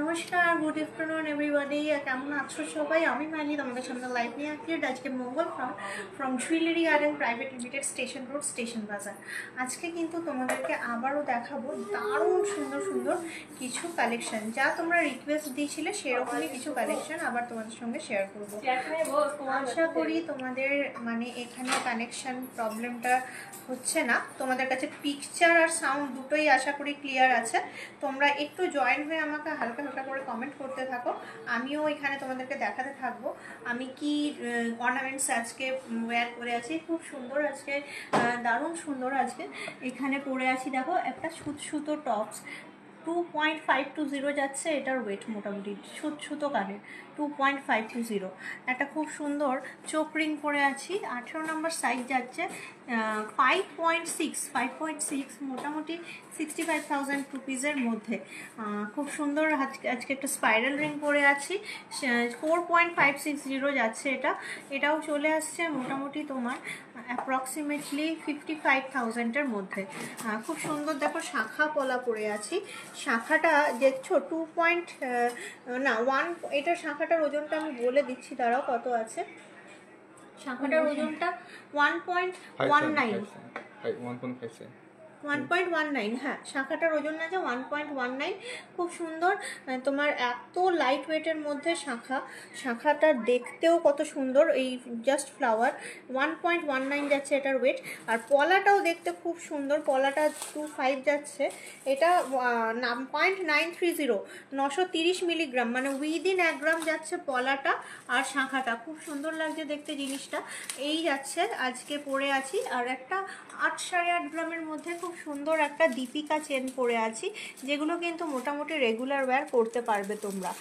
নমস্কার, good afternoon everybody. কেমন আছো সবাই? আমি মানি তোমাদের সামনে লাইভ নিয়ে আসছি। আজকে Mangal from jewellery garden private limited, station road, station বাজার। আজকে কিন্তু তোমাদেরকে আবারও দেখাবো দারুণ সুন্দর সুন্দর কিছু কালেকশন, যা তোমরা রিকোয়েস্ট দিয়েছিলে সেরকমই কিছু কালেকশন আবার তোমাদের সঙ্গে শেয়ার করবো। আশা করি তোমাদের মানে এখানে কানেকশন প্রবলেমটা হচ্ছে না, তোমাদের কাছে পিকচার আর সাউন্ড দুটোই আশা করি ক্লিয়ার আছে। তোমরা একটু জয়েন হয়ে আমাকে হালকা হালকা করে কমেন্ট করতে থাকো, আমিও এখানে তোমাদেরকে দেখাতে থাকবো আমি কি অর্নামেন্টস আজকে ওয়্যার করে আছি। খুব সুন্দর আজকে, দারুণ সুন্দর আজকে এখানে পরে আছি। দেখো একটা সুতো টপস 2.520 যাচ্ছে, এটার ওয়েট মোটামুটি সুতো কানের 2.520। একটা খুব সুন্দর চোখ রিং পরে আছি, 18 নম্বর সাইজ যাচ্ছে, 5.6 মোটামুটি 65,000 রুপিজের মধ্যে। খুব সুন্দর আজকে একটা স্পাইরাল রিং পরে আছি, 4.560 যাচ্ছে। এটাও চলে আসছে মোটামুটি তোমার অ্যাপ্রক্সিমেটলি 55,000-এর মধ্যে। খুব সুন্দর দেখো শাখা পলা পরে আছি। শাখাটা দেখছো 1, এটা শাখাটার ওজনটা আমি বলে দিচ্ছি, দাঁড়াও কত আছে। শাখাটার ওজনটা 1.19, হ্যাঁ শাখাটার ওজন আছে 1.19। খুব সুন্দর, তোমার এত লাইট ওয়েটের মধ্যে শাখাটা দেখতেও কত সুন্দর, এই জাস্ট ফ্লাওয়ার। 1.19 যাচ্ছে এটার ওয়েট। আর পলাটাও দেখতে খুব সুন্দর, পলাটা 25 যাচ্ছে। এটা 0.930, 930 মিলিগ্রাম, মানে উইদিন 1 গ্রাম যাচ্ছে পলাটা। আর শাখাটা খুব সুন্দর লাগছে দেখতে জিনিসটা। এই যাচ্ছে আজকে পরে আছি। আর একটা 8.5 গ্রামের মধ্যে খুব সুন্দর একটা দীপিকা চেন পরে আছি, যেগুলো কিন্তু মোটামুটি রেগুলার ওয়্যার করতে পারবে তোমরা।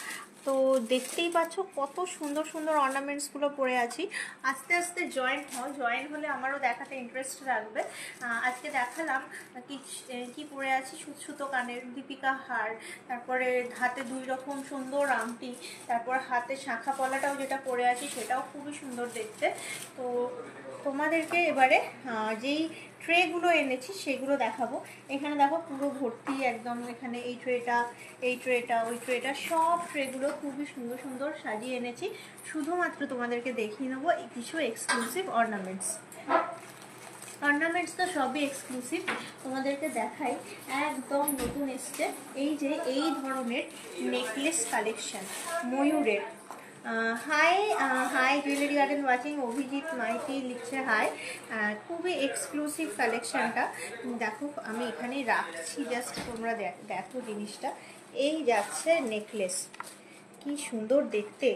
তো দেখতেই পাচ্ছ কত সুন্দর সুন্দর অর্নামেন্টসগুলো পরে আছি। আস্তে আস্তে জয়েন হলে আমারও দেখাতে ইন্টারেস্ট লাগবে। আজকে দেখালাম কি পরে আছি, সুতো কানের দীপিকা হার, তারপরে হাতে 2 রকম সুন্দর আংটি, তারপর হাতে শাখা পলাটাও যেটা পরে আছি সেটাও খুবই সুন্দর দেখতে। তো তোমাদেরকে এবারে যেই ট্রেগুলো এনেছি সেগুলো দেখাবো। এখানে দেখো পুরো ভর্তি একদম, এখানে এই ট্রেটা ওই ট্রেটা, সব ট্রেগুলো খুবই সুন্দর সুন্দর সাজিয়ে এনেছি। শুধুমাত্র তোমাদেরকে দেখিয়ে নেবো কিছু এক্সক্লুসিভ অর্নামেন্টস তো সবই এক্সক্লুসিভ, তোমাদেরকে দেখাই। একদম নতুন এসছে এই ধরনের নেকলেস কালেকশন ময়ূরের। Hi jewellery garden watching, Abhijit Maiti লিখছে হাই। খুবই এক্সক্লুসিভ কালেকশনটা। দেখো আমি এখানে রাখছি, জাস্ট তোমরা দেখো জিনিসটা। এই যাচ্ছে নেকলেস, কি সুন্দর দেখতে।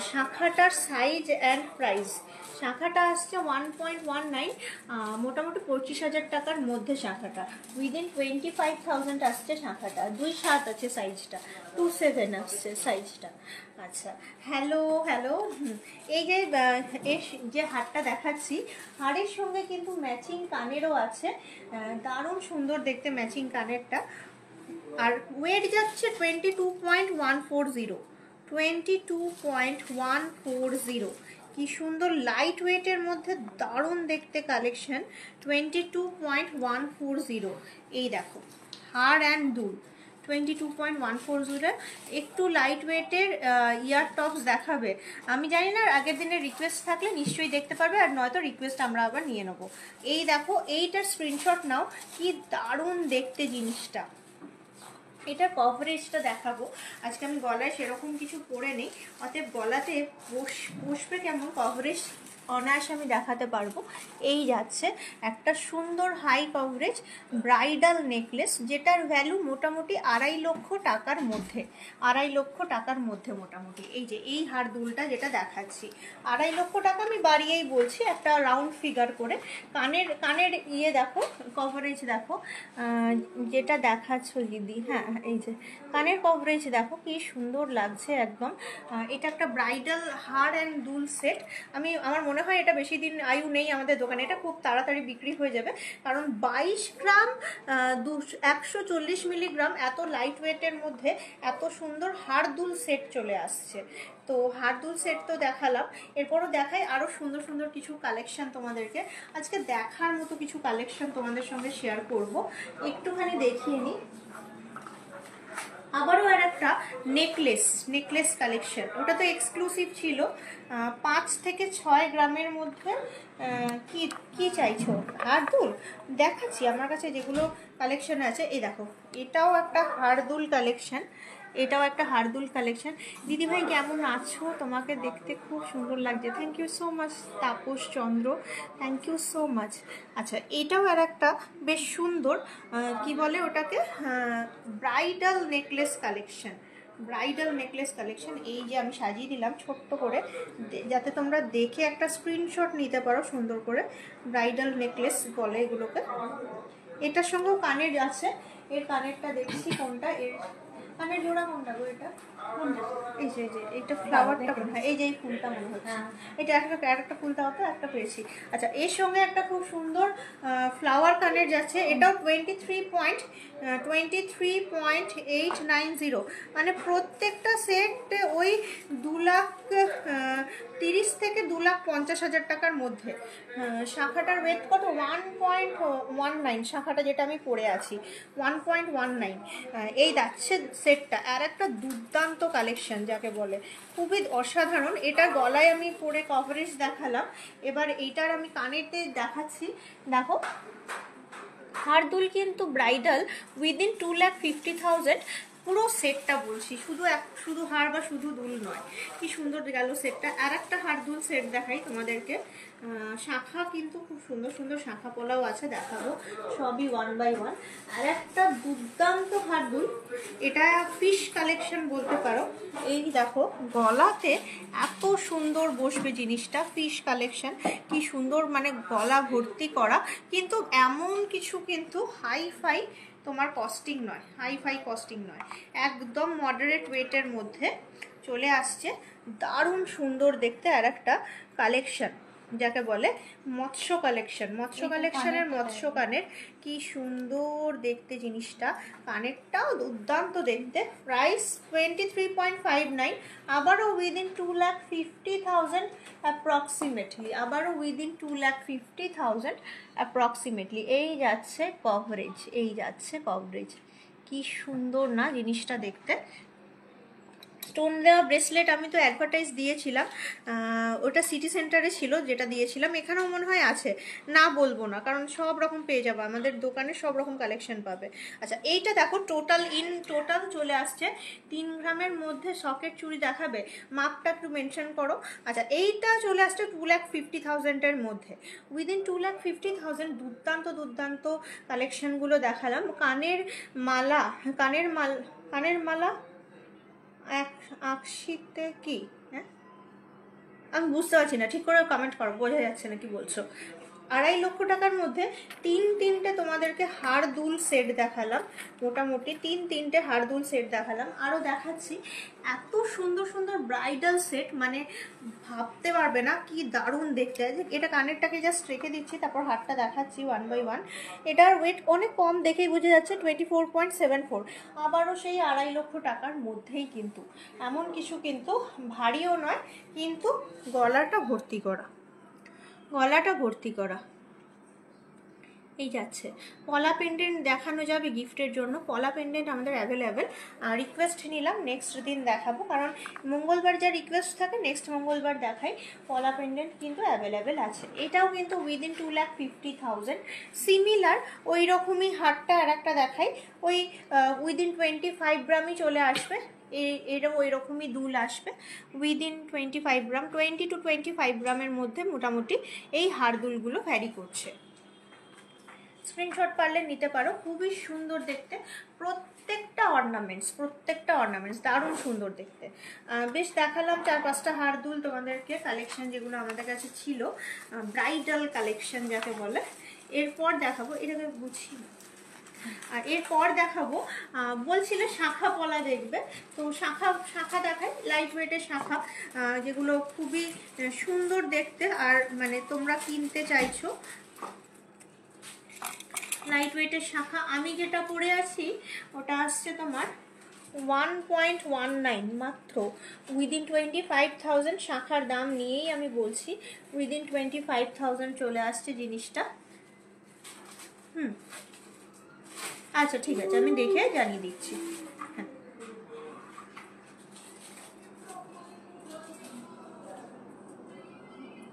শাখাটার সাইজ অ্যান্ড প্রাইস, শাখাটা আসছে 1.19, মোটামুটি 25,000 টাকার মধ্যে শাখাটা। উইদিন 25,000 আসছে শাখাটা। 2.7 আছে সাইজটা, 2.7 আসছে সাইজটা। আচ্ছা, হ্যালো। এই যে হারটা দেখাচ্ছি, হারের সঙ্গে কিন্তু ম্যাচিং কানেরও আছে, দারুণ সুন্দর দেখতে ম্যাচিং কানেরটা। আর ওয়েট যাচ্ছে 22.140, কি সুন্দর লাইট ওয়েটের মধ্যে দারুণ দেখতে কালেকশন। 22.140, এই দেখো হার অ্যান্ড দুল 22.140। একটু লাইট ওয়েটের ইয়ার টপস দেখাবে, আমি জানি না, আগের দিনের রিকোয়েস্ট থাকলে নিশ্চয়ই দেখতে পারবে, আর নয়তো রিকোয়েস্ট আমরা আবার নিয়ে নেবো। এই দেখো এইটার স্ক্রিনশট নাও, কি দারুণ দেখতে জিনিসটা। এটার কভারেজটা দেখাবো। আজকে আমি গলায় সেরকম কিছু পরে নেই, অতএব গলাতে বসবে কেমন কভারেজ অনায়াসে আমি দেখাতে পারবো। এই যাচ্ছে একটা সুন্দর হাই কভারেজ ব্রাইডাল নেকলেস, যেটার ভ্যালু মোটামুটি 2.5 লক্ষ টাকার মধ্যে মোটামুটি। এই হার দুলটা যেটা দেখাচ্ছি 2.5 লক্ষ টাকা, আমি বাড়িয়েই বলছি, একটা রাউন্ড ফিগার করে। কানের দেখো, কভারেজ দেখো, যেটা দেখাচ্ছ দিদি, হ্যাঁ এই যে কানের কভারেজ দেখো কি সুন্দর লাগছে একদম। এটা একটা ব্রাইডাল হার অ্যান্ড দুল সেট। আমার মনে হয় এটা বেশি দিন আয়ু নেই আমাদের দোকানে, এটা খুব তাড়াতাড়ি বিক্রি হয়ে যাবে, কারণ 22 গ্রাম 140 মিলিগ্রাম এত লাইট ওয়েটের মধ্যে এত সুন্দর হার দুল সেট চলে আসছে। তো হার দুল সেট তো দেখালাম, এরপরও দেখাই আরও সুন্দর সুন্দর কিছু কালেকশন তোমাদেরকে। আজকে দেখার মতো কিছু কালেকশন তোমাদের সঙ্গে শেয়ার করব, একটুখানি দেখিয়ে নিই। আবারও আর একটা নেকলেস কালেকশন, ওটা তো এক্সক্লুসিভ ছিল। 5 থেকে 6 গ্রামের মধ্যে কি কি চাইছো? হারদুল দেখাচ্ছি আমার কাছে যেগুলো কালেকশন আছে। এই দেখো, এটাও একটা হারদুল কালেকশন, এটাও একটা হারদুল কালেকশন। দিদিভাই কেমন আছো? তোমাকে দেখতে খুব সুন্দর লাগছে। Thank you so much Tapas Chandra, thank you so much. আচ্ছা, এটাও আর একটা বেশ সুন্দর কি বলে ওটাকে, bridal necklace collection. Bridal necklace collection, এই যে আমি সাজিয়ে দিলাম ছোট্ট করে, যাতে তোমরা দেখে একটা স্ক্রিনশট নিতে পারো সুন্দর করে। ব্রাইডাল নেকলেস বলে এগুলোকে। এটার সঙ্গেও কানের আছে। এর কানেরটা দেখছি কোনটা, এর কানের জোড়া কোনটা গো? এটা এই যে এইটা ফ্লাওয়ারটা, হ্যাঁ এই যে এই ফুলটা মনে হচ্ছে, এটা একটা ফুলটা হতো, একটা পেয়েছি। আচ্ছা, এর সঙ্গে একটা খুব সুন্দর ফ্লাওয়ার কানের যাচ্ছে, এটাও 23.890, মানে প্রত্যেকটা সেট ওই 2,30,000 থেকে 2,50,000 টাকার মধ্যে। শাখাটার ওয়েট কত? 1.19, শাখাটা যেটা আমি পরে আছি 1.19। এই যাচ্ছে সেটটা। আর একটা দুর্দান্ত কালেকশন যাকে বলে, খুবই অসাধারণ। এটা গলায় আমি পরে কভারেজ দেখালাম, এবার এইটার আমি কানেতে দেখাচ্ছি। দেখো, হারদুল কিন্তু ব্রাইডাল উইদিন 2,50,000, পুরো সেটটা বলছি, শুধু হার বা শুধু দুল নয়। কি সুন্দর গেল সেটটা। আর একটা হারদুল সেট দেখাই তোমাদেরকে। শাখা কিন্তু খুব সুন্দর সুন্দর শাখা পলাও আছে, দেখাবো সবই 1 বাই 1। আর একটা দুর্দান্ত হারদুল, এটা ফিশ কালেকশন বলতে পারো। এই দেখো, গলাতে এত সুন্দর বসবে জিনিসটা, ফিশ কালেকশন, কি সুন্দর, মানে গলা ভর্তি করা। কিন্তু এমন কিছু কিন্তু হাই ফাই তোমার কস্টিং নয়, হাই ফাই কস্টিং নয়, একদম মডারেট ওয়েটের মধ্যে চলে আসছে। দারুণ সুন্দর দেখতে। আর একটা কালেকশন যাকে বলে মৎস্য কালেকশন, মৎস্য কালেকশনের মৎস্য কানের, কি সুন্দর দেখতে জিনিসটা। কানেরটাও দুর্দান্ত দেখতে। প্রাইস 23.59, আবারও উইদিন 2,50,000 অ্যাপ্রক্সিমেটলি, আবারও উইদিন 2,50,000 অ্যাপ্রক্সিমেটলি। এই যাচ্ছে কভারেজ, এই যাচ্ছে কভারেজ। কি সুন্দর না জিনিসটা দেখতে। স্টোন দেওয়া ব্রেসলেট আমি তো অ্যাডভার্টাইজ দিয়েছিলাম, ওটা সিটি সেন্টারে ছিল যেটা দিয়েছিলাম, এখানেও মনে হয় আছে, না বলবো না কারণ সব রকম পেয়ে যাবে আমাদের দোকানে, সব রকম কালেকশন পাবে। আচ্ছা, এইটা দেখো, টোটাল চলে আসছে 3 গ্রামের মধ্যে সকেট চুড়ি দেখাবে, মাপটা একটু মেনশন করো। আচ্ছা, এইটা চলে আসছে 2,50,000-এর মধ্যে, উইদিন 2,50,000। দুর্দান্ত কালেকশনগুলো দেখালাম। কানের মালা আকশিতে কি, হ্যাঁ আমি বুঝতে পারছি না, ঠিক করে কমেন্ট করো, বোঝা যাচ্ছে না কি বলছো। 2.5 লক্ষ টাকার মধ্যে তিনটে তোমাদেরকে হারদুল সেট দেখালাম, মোটামুটি তিনটে হারদুল সেট দেখালাম। আরও দেখাচ্ছি এত সুন্দর সুন্দর ব্রাইডাল সেট, মানে ভাবতে পারবে না কি দারুণ দেখতে। এটা কানেরটাকে জাস্ট রেখে দিচ্ছি, তারপর হারটা দেখাচ্ছি 1 বাই 1। এটার ওয়েট অনেক কম দেখেই বোঝা যাচ্ছে, 24.74, আবারও সেই 2.5 লক্ষ টাকার মধ্যেই কিন্তু। এমন কিছু কিন্তু ভারীও নয়, কিন্তু গলাটা ভর্তি করা। এই যাচ্ছে পলা পেন্ডেন্ট দেখানো যাবে গিফটের জন্য, পলা পেন্ডেন্ট আমাদের অ্যাভেলেবেল। রিকোয়েস্ট নিলাম, নেক্সট দিন দেখাবো, কারণ মঙ্গলবার যা রিকোয়েস্ট থাকে নেক্সট মঙ্গলবার দেখাই। পলা পেন্ডেন্ট কিন্তু অ্যাভেলেবেল আছে। এটাও কিন্তু উইদিন 2,50,000। সিমিলার ওই রকমই হারটা আর একটা দেখাই, ওই উইদিন 25 গ্রামই চলে আসবে। এরও ওই রকমই দুল আসবে উইদিন 25 গ্রাম, 20 to 25 গ্রামের মধ্যে মোটামুটি এই হারদুলগুলো ভ্যারি করছে। স্ক্রিনশট পারলে নিতে পারো, খুবই সুন্দর দেখতে। প্রত্যেকটা অর্নামেন্টস দারুণ সুন্দর দেখতে। বেশ দেখালাম 4-5টা হারদুল তোমাদেরকে কালেকশন, যেগুলো আমাদের কাছে ছিল, ব্রাইডাল কালেকশন যাকে বলে। এরপর দেখাবো, এটাকে বুঝি, আর এরপর দেখাবো বলছিলে শাখা পলা দেখবে, তো শাখা দেখাই, লাইট ওয়েটের শাখা, যেগুলো খুবই সুন্দর দেখতে। আর মানে তোমরা কিনতে চাইছো লাইট ওয়েটের শাখা, আমি যেটা পরে আছি ওটা আসছে তোমার 1.19 মাত্র, উইদিন 25,000 শাখার দাম নিয়েই আমি বলছি, উইদিন 25,000 চলে আসছে জিনিসটা। আচ্ছা ঠিক আছে, আমি দেখে জানিয়ে দিচ্ছি। হ্যাঁ,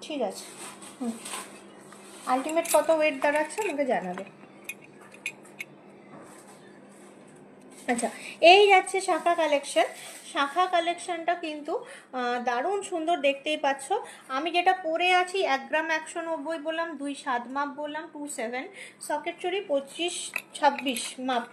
ঠিক আছে। আলটিমেট কত ওয়েট দাঁড়াচ্ছে আমাকে জানাবে। আচ্ছা, এই যাচ্ছে শাখা কালেকশন। শাখা কালেকশনটা কিন্তু দারুণ সুন্দর, দেখতেই পাচ্ছ। আমি যেটা পরে আছি 1 গ্রাম 190 বললাম, 2.7 মাপ বললাম, 2.7 সকেট চুড়ি 25-26 মাপ,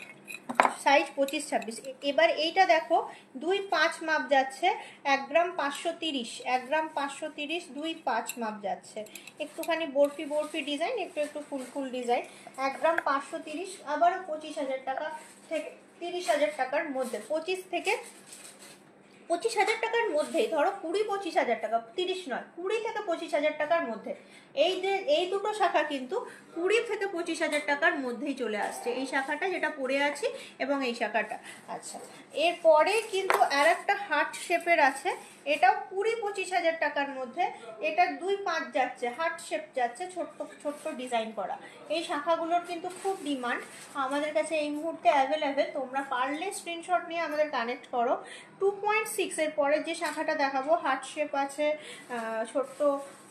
সাইজ 25-26। এবার এইটা দেখো 2.5 মাপ যাচ্ছে, 1 গ্রাম 530, 1 গ্রাম 530, 2.5 মাপ যাচ্ছে। একটুখানি বরফি বরফি ডিজাইন, একটু একটু ফুল ফুল ডিজাইন। 1 গ্রাম 530, আবারও 25,000 টাকা থেকে 30,000 টাকার মধ্যে, 25,000 টাকার মধ্যেই, ধরো 20-25,000 টাকা, 30 নয়, 20 থেকে 25,000 টাকার মধ্যে। এই দুটো শাখা কিন্তু 20 থেকে 25,000 টাকার মধ্যেই চলে আসছে, এই শাখাটা যেটা পরে আছি এবং এই শাখাটা। আচ্ছা, এরপরে কিন্তু আর একটা হার্ট শেপের আছে, এটাও 20-25,000 টাকার মধ্যে। এটা 2.5 যাচ্ছে, হার্ট শেপ যাচ্ছে, ছোট্ট ছোট্ট ডিজাইন করা। এই শাখাগুলোর কিন্তু খুব ডিমান্ড আমাদের কাছে এই মুহূর্তে অ্যাভেলেবেল। তোমরা পারলে স্ক্রিনশট নিয়ে আমাদের কানেক্ট করো। 2.6 এর পরে যে শাখাটা দেখাবো, হার্ট শেপ আছে, ছোট্ট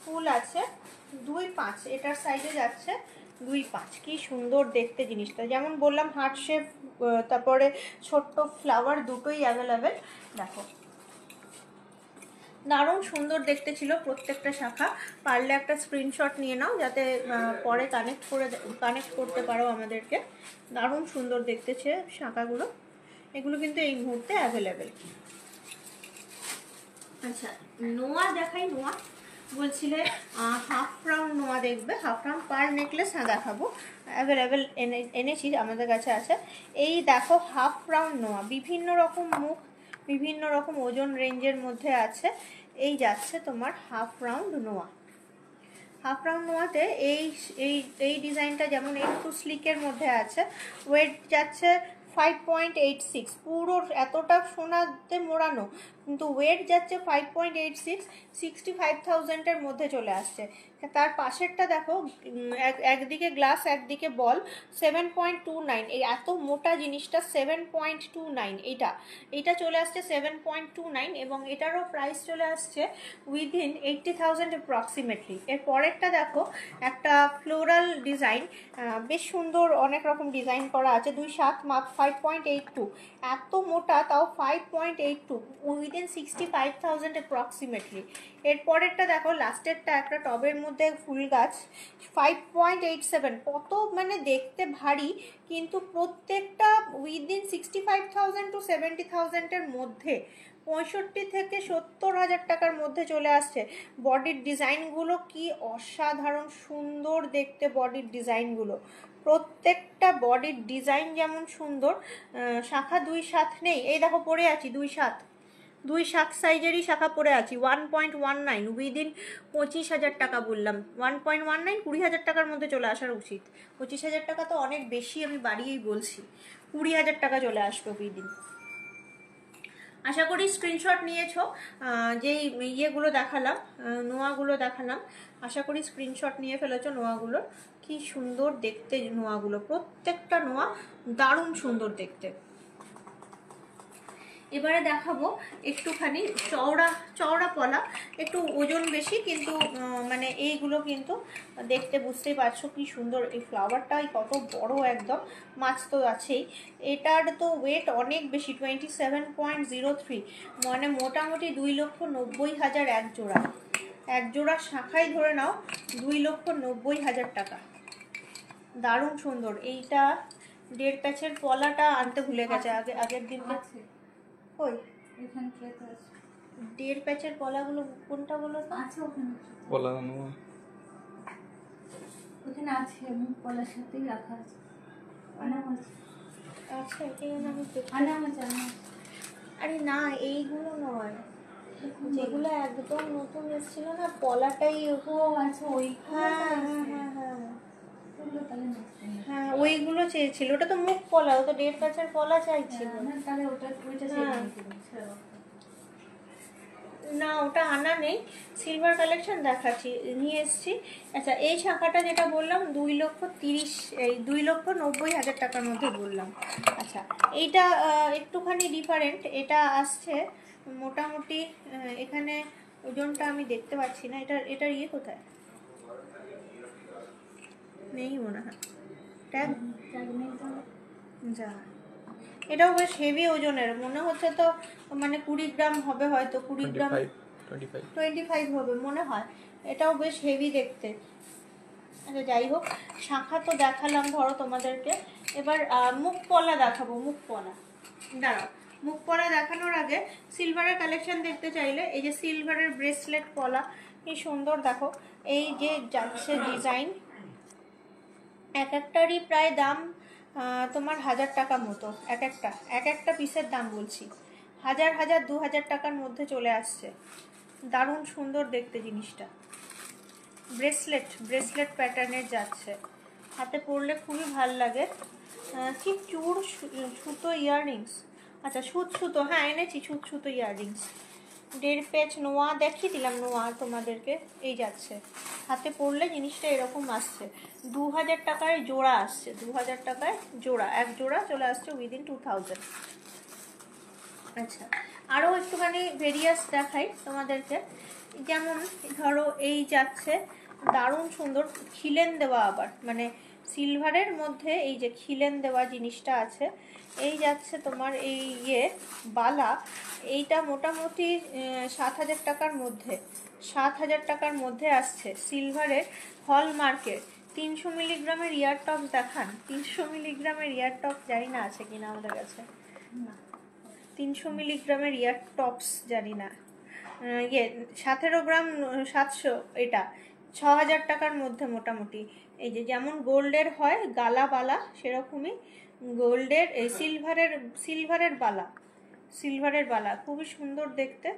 ফুল আছে, 2.5, এটার সাইজে যাচ্ছে 2.5। কি সুন্দর দেখতে জিনিসটা, যেমন বললাম হার্ট শেপ, তারপরে ছোট্ট ফ্লাওয়ার, দুটোই অ্যাভেলেবেল। দেখো দারুণ সুন্দর দেখতে ছিল প্রত্যেকটা শাখা। পারলে একটা স্ক্রিনশট নিয়ে নাও, যাতে পরে কানেক্ট করতে পারো আমাদেরকে। দারুণ সুন্দর দেখতেছে শাখাগুলো, এগুলো কিন্তু এই মুহূর্তে অ্যাভেলেবেল। আচ্ছা, নোয়া দেখাই। নোয়া বলছিলে হাফ রাউন্ড নোয়া দেখবে, হাফ রাউন্ড পার নেকলেস। হ্যাঁ দেখাবো, অ্যাভেলেবেল এনেছি, আমাদের কাছে আছে। এই দেখো হাফ রাউন্ড নোয়া, বিভিন্ন রকম মুখ, বিভিন্ন রকম ওজন রেঞ্জের মধ্যে আছে। এই যাচ্ছে তোমার হাফ রাউন্ড নোয়া। হাফ রাউন্ড নোয়াতে এই এই এই ডিজাইনটা যেমন একটু স্লিকের মধ্যে আছে। ওয়েট যাচ্ছে 5.86, পুরো এতটা সোনাতে মোড়ানো, কিন্তু ওয়েট যাচ্ছে 5.86, 65,000-এর মধ্যে চলে আসছে। তার পাশেরটা দেখো, একদিকে গ্লাস একদিকে বল, 7.29। এই এত মোটা জিনিসটা 7.29, এইটা চলে আসছে 7.29, এবং এটারও প্রাইস চলে আসছে উইদিন 80,000 অ্যাপ্রক্সিমেটলি। এর পরেরটা দেখো, একটা ফ্লোরাল ডিজাইন, বেশ সুন্দর, অনেক রকম ডিজাইন করা আছে, 2.7 মাপ, 5.82, এত মোটা তাও 5.82, উইদিন 65,000 অ্যাপ্রক্সিমেটলি। এর পরেরটা দেখো, লাস্টেরটা একটা টবের মধ্যে ফুল গাছ, 5.87, কত মানে দেখতে ভারী, কিন্তু প্রত্যেকটা উইদিন 65,000 to 70,000-এর মধ্যে, 65 থেকে 70,000 টাকার মধ্যে চলে আসছে। বডির ডিজাইনগুলো কি অসাধারণ সুন্দর দেখতে, বডির ডিজাইনগুলো, প্রত্যেকটা বডির ডিজাইন যেমন সুন্দর। শাখা 2.7 নেই, এই দেখো পরে আছি 2.7 সাইজেরই শাখা পরে আছি, 1.19, উইদিন 25,000 টাকা বললাম, 1.19, 20,000 টাকার মধ্যে চলে আসার উচিত। 25,000 টাকা তো অনেক বেশি, আমি বাড়িয়েই বলছি, 20,000 টাকা চলে আসবে উইদিন। আশা করি স্ক্রিনশট নিয়েছো, যেই ইয়েগুলো দেখালাম, নোয়াগুলো দেখালাম, আশা করি স্ক্রিনশট নিয়ে ফেলেছো নোয়াগুলোর। কি সুন্দর দেখতে নোয়াগুলো, প্রত্যেকটা নোয়া দারুণ সুন্দর দেখতে। এবারে দেখাবো একটুখানি চওড়া চওড়া পলা, একটু ওজন বেশি, কিন্তু মানে এইগুলো কিন্তু দেখতে বুঝতেই পারছো কি সুন্দর। এই ফ্লাওয়ারটাই কত বড়, একদম মাছ তো আছেই। এটার তো ওয়েট অনেক বেশি, 27.03, মানে মোটামুটি 2,90,000 এক জোড়া শাখাই ধরে নাও 2,90,000 টাকা। দারুণ সুন্দর। এইটা 1.5 প্যাচের পলাটা আনতে ভুলে গেছে, আগের দিনকে। ওই এখানে প্লেট আছে, 1.5 প্যাচের পলাগুলো কোনটা বলো তো? আছে ওখানে পলা নোয়া, ওখানে আছে, আমি পলার সাথেই রাখা আছে। আচ্ছা, এখানে আমি আরে না, এইগুলো নয়, যেগুলো একদম নতুন এসেছিল না, পলাটাই। ও আচ্ছা, ওই। হ্যাঁ হ্যাঁ হ্যাঁ হ্যাঁ, ওইগুলো চেয়েছিল। ওটা তো মুখ পলা, ও তো 1.5 প্যাচের পলা চাইছিল। না, ওটা আনা নেই, সিলভার কালেকশন দেখাচ্ছি, নিয়ে এসছি। আচ্ছা, এই শাখাটা যেটা বললাম 2,90,000 টাকার মধ্যে বললাম। আচ্ছা, এইটা একটুখানি ডিফারেন্ট, এটা আসছে মোটামুটি এখানে ওজনটা আমি দেখতে পাচ্ছি না। এটার ইয়ে কোথায় নেই মনে হয়, ট্যাগ যা। এটাও বেশ হেভি ওজনের মনে হচ্ছে, তো মানে 20 গ্রাম হবে হয়তো, 20 গ্রাম 25 হবে মনে হয়। এটাও বেশ হেভি দেখতে। আচ্ছা যাই হোক, শাঁখা তো দেখালাম ধরো তোমাদেরকে। এবার মুখ পলা দেখাবো। মুখ পলা, দাঁড়াও, মুখ পলা দেখানোর আগে সিলভারের কালেকশন দেখতে চাইলে এই যে সিলভারের ব্রেসলেট পলা, কি সুন্দর দেখো। এই যে যাচ্ছে ডিজাইন, এক একটারই প্রায় দাম তোমার 1000 টাকা মতো। এক একটা পিসের দাম বলছি 1000 2000 টাকার মধ্যে চলে আসছে। দারুণ সুন্দর দেখতে জিনিসটা। ব্রেসলেট প্যাটার্নের যাচ্ছে, হাতে পরলে খুবই ভাল লাগে। কি চূড় সুতো ইয়াররিংস, আচ্ছা সুতো, হ্যাঁ এনেছি সুতো ইয়াররিংস। 1.5 পেজ নোয়া দেখিয়ে দিলাম, নোয়া তোমাদেরকে। এই যাচ্ছে, হাতে পরলে জিনিসটা এরকম আসছে। 2000 টাকায় জোড়া আসছে, 2000 টাকায় জোড়া, এক জোড়া চলে আসছে উইদিন 2000। আচ্ছা আরও একটুখানি ভেরিয়াস দেখাই তোমাদেরকে। যেমন ধরো এই যাচ্ছে, দারুণ সুন্দর খিলেন দেওয়া, আবার মানে সিলভারের মধ্যে এই যে খিলেন দেওয়া জিনিসটা আছে। এই যাচ্ছে তোমার এই বালা, এইটা মোটামুটি 7000 টাকার মধ্যে, 7000 টাকার মধ্যে আসছে সিলভারের হলমার্কের। 300 মিলিগ্রামের ইয়ার টপস দেখান, 300 মিলিগ্রামের ইয়ার টপস জানি না আছে কিনা আমাদের কাছে। 300 মিলিগ্রামের ইয়ার টপস জানি না। 17 গ্রাম 700, এটা 6000 টাকার মধ্যে মোটামুটি। এই যে যেমন গোল্ডের হয় গালা বালা, সেরকমই গোল্ডের এই সিলভারের বালা খুবই সুন্দর দেখতে।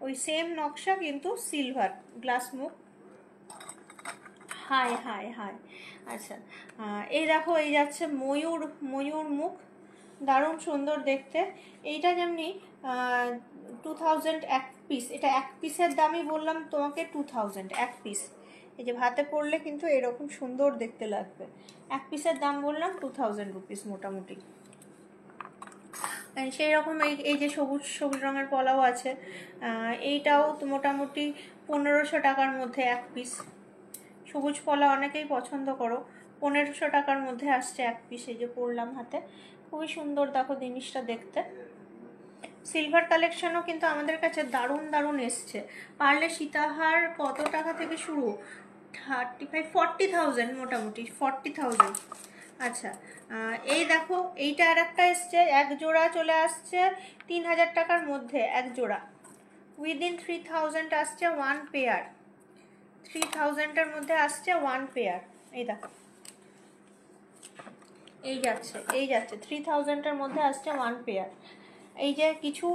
ওই সেম নকশা কিন্তু সিলভার, গ্লাস মুখ। High high high. আচ্ছা এই দেখো, এই যাচ্ছে ময়ূর মুখ, দারুণ সুন্দর দেখতে। এইটা যেমনি 2000 এক পিস, এটা এক পিসের দামই বললাম তোমাকে 2000 এক পিস। এই যে হাতে পরলে কিন্তু এরকম সুন্দর দেখতে লাগবে। এক পিসের দাম বললাম 2000 রুপিস মোটামুটি। সেই রকম এই যে সবুজ রঙের পলাও আছে, এইটাও তো মোটামুটি 1500 টাকার মধ্যে এক পিস। সবুজ পলা অনেকেই পছন্দ করো, 1500 টাকার মধ্যে আসছে এক পিস। এই যে পরলাম হাতে, খুবই সুন্দর দেখো জিনিসটা দেখতে। সিলভার কালেকশনও কিন্তু আমাদের কাছে দারুণ এসছে। পারলে সীতাহার কত টাকা থেকে শুরু? 40,000 মোটামুটি 40,000। আচ্ছা এই দেখো, এইটা আর একটা এসছে, এক জোড়া চলে আসছে 3000 টাকার মধ্যে এক জোড়া। উইদিন 3000 আসছে ওয়ান পেয়ার, 3000-এর মধ্যে আসছে ওয়ান পেয়ার। এই দেখো এই যাচ্ছে 3000-এর মধ্যে আসছে ওয়ান পেয়ার। এই যে কিছু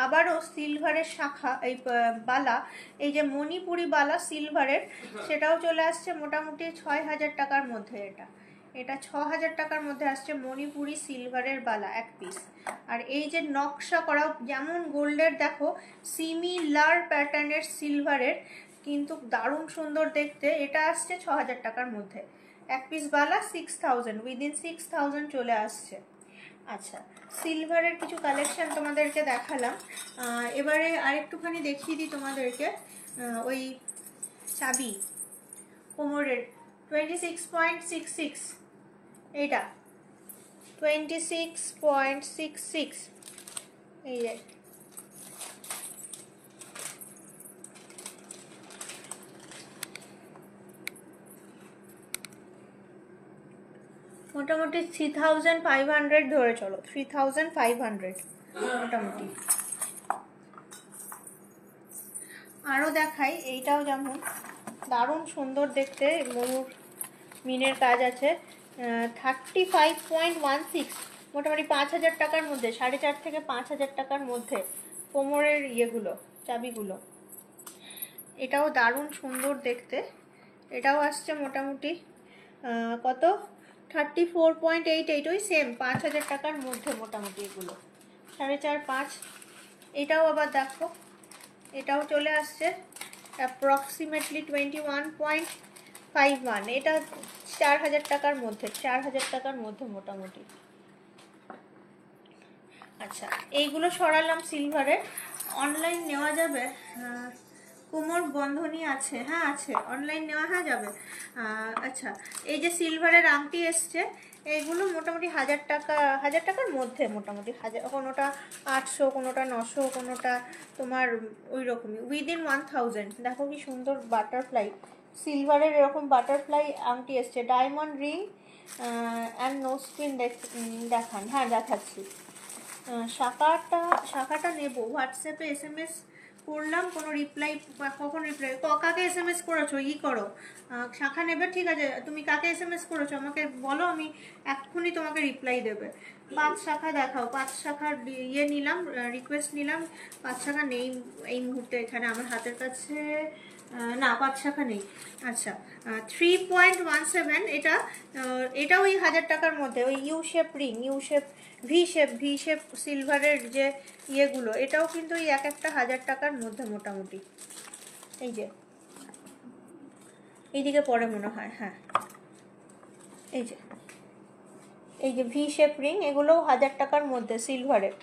আবারও সিলভারের শাখা, এই বালা, এই যে মণিপুরি বালা সিলভারের, সেটাও চলে আসছে মোটামুটি 6000 টাকার মধ্যে। এটা 6000 টাকার মধ্যে আসছে মণিপুরি সিলভারের বালা এক পিস। আর এই যে নকশা করা যেমন গোল্ডের, দেখো সিমিলার প্যাটার্নের সিলভারের, কিন্তু দারুণ সুন্দর দেখতে। এটা আসছে 6000 টাকার মধ্যে এক পিস বালা, 6000, উইদিন 6000 চলে আসছে। আচ্ছা সিলভারের কিছু কালেকশন তোমাদেরকে দেখালাম। এবারে আরেকটুখানি দেখিয়ে দিই তোমাদেরকে। ওই চাবি কোমরের 26.66, এইটা 26.66। এই যে মোটামুটি 3500 ধরে চলো, 3500 মোটামুটি। আরও দেখাই, এইটাও যেমন দারুণ সুন্দর দেখতে, মিনের কাজ আছে। 35.16, মোটামুটি 5000 টাকার মধ্যে, 4.5 থেকে 5000 টাকার মধ্যে কোমরের ইয়েগুলো, চাবিগুলো। এটাও দারুণ সুন্দর দেখতে। এটাও আসছে মোটামুটি কত, 34.88, ওই সেম 5000 টাকার মধ্যে মোটামুটি। এগুলো 4.5 5। এটাও আবার দেখো, এটাও চলে আসছে অ্যাপ্রক্সিমেটলি 21.51। এটা 4000 টাকার মধ্যে, 4000 টাকার মধ্যে মোটামুটি। আচ্ছা এইগুলো সরালাম সিলভারের। অনলাইন নেওয়া যাবে, কোমর বন্ধনী আছে, হ্যাঁ আছে, অনলাইন নেওয়া হ্যাঁ যাবে। আচ্ছা, এই যে সিলভারের আংটি এসছে, এইগুলো মোটামুটি 1000 টাকা, 1000 টাকার মধ্যে মোটামুটি, কোনোটা 800, কোনোটা 900, কোনোটা তোমার ওই রকমই উইদিন 1000। দেখো কি সুন্দর বাটারফ্লাই, সিলভারের এরকম বাটারফ্লাই আংটি এসছে, diamond ring and nose pin দেখান, হ্যাঁ দেখাচ্ছি। শাখাটা নেব, হোয়াটসঅ্যাপে SMS করলাম, কোনো রিপ্লাই, কখন রিপ্লাই, কাকে SMS করেছো ই করো, শাখা নেবে, ঠিক আছে, তুমি কাকে SMS করেছো আমাকে বলো, আমি এক্ষুনি তোমাকে রিপ্লাই দেবে। 5 শাখা দেখাও, 5 শাখার ইয়ে নিলাম, রিকোয়েস্ট নিলাম। 5 শাখা নেই এই মুহূর্তে এখানে আমার হাতের কাছে, না 5 শাখা নেই। আচ্ছা, 3.17, এটা ওই 1000 টাকার মধ্যে, ওই U shape ring, U shape, V shape সিলভারের যে ইয়েগুলো, এটাও কিন্তু ওই এক একটা 1000 টাকার মধ্যে মোটামুটি। এই যে এইদিকে পরে মনে হয়, হ্যাঁ এই যে ভি শেপ রিং, এগুলোও 1000 টাকার মধ্যে সিলভারের।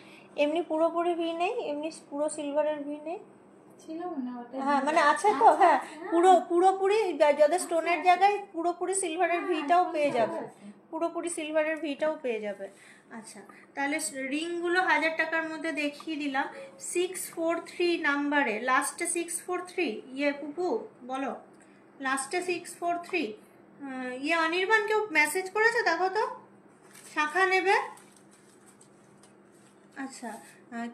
এমনি পুরোপুরি ভি নেই, এমনি পুরো সিলভারের ভি নেই, হ্যাঁ মানে আছে তো, হ্যাঁ পুরোপুরি যাদের স্টোনের জায়গায় পুরোপুরি সিলভারের ভিটাও পেয়ে যাবে, পুরোপুরি সিলভারের ভিটাও পেয়ে যাবে। আচ্ছা, তাহলে রিংগুলো 1000 টাকার মধ্যে দেখিয়ে দিলাম। 643 নাম্বারে, লাস্টে 643, ইয়ে পুপু বলো, লাস্টে 643, ইয়ে অনির্বাণ কেউ মেসেজ করেছে দেখো তো, শাখা নেবে। আচ্ছা,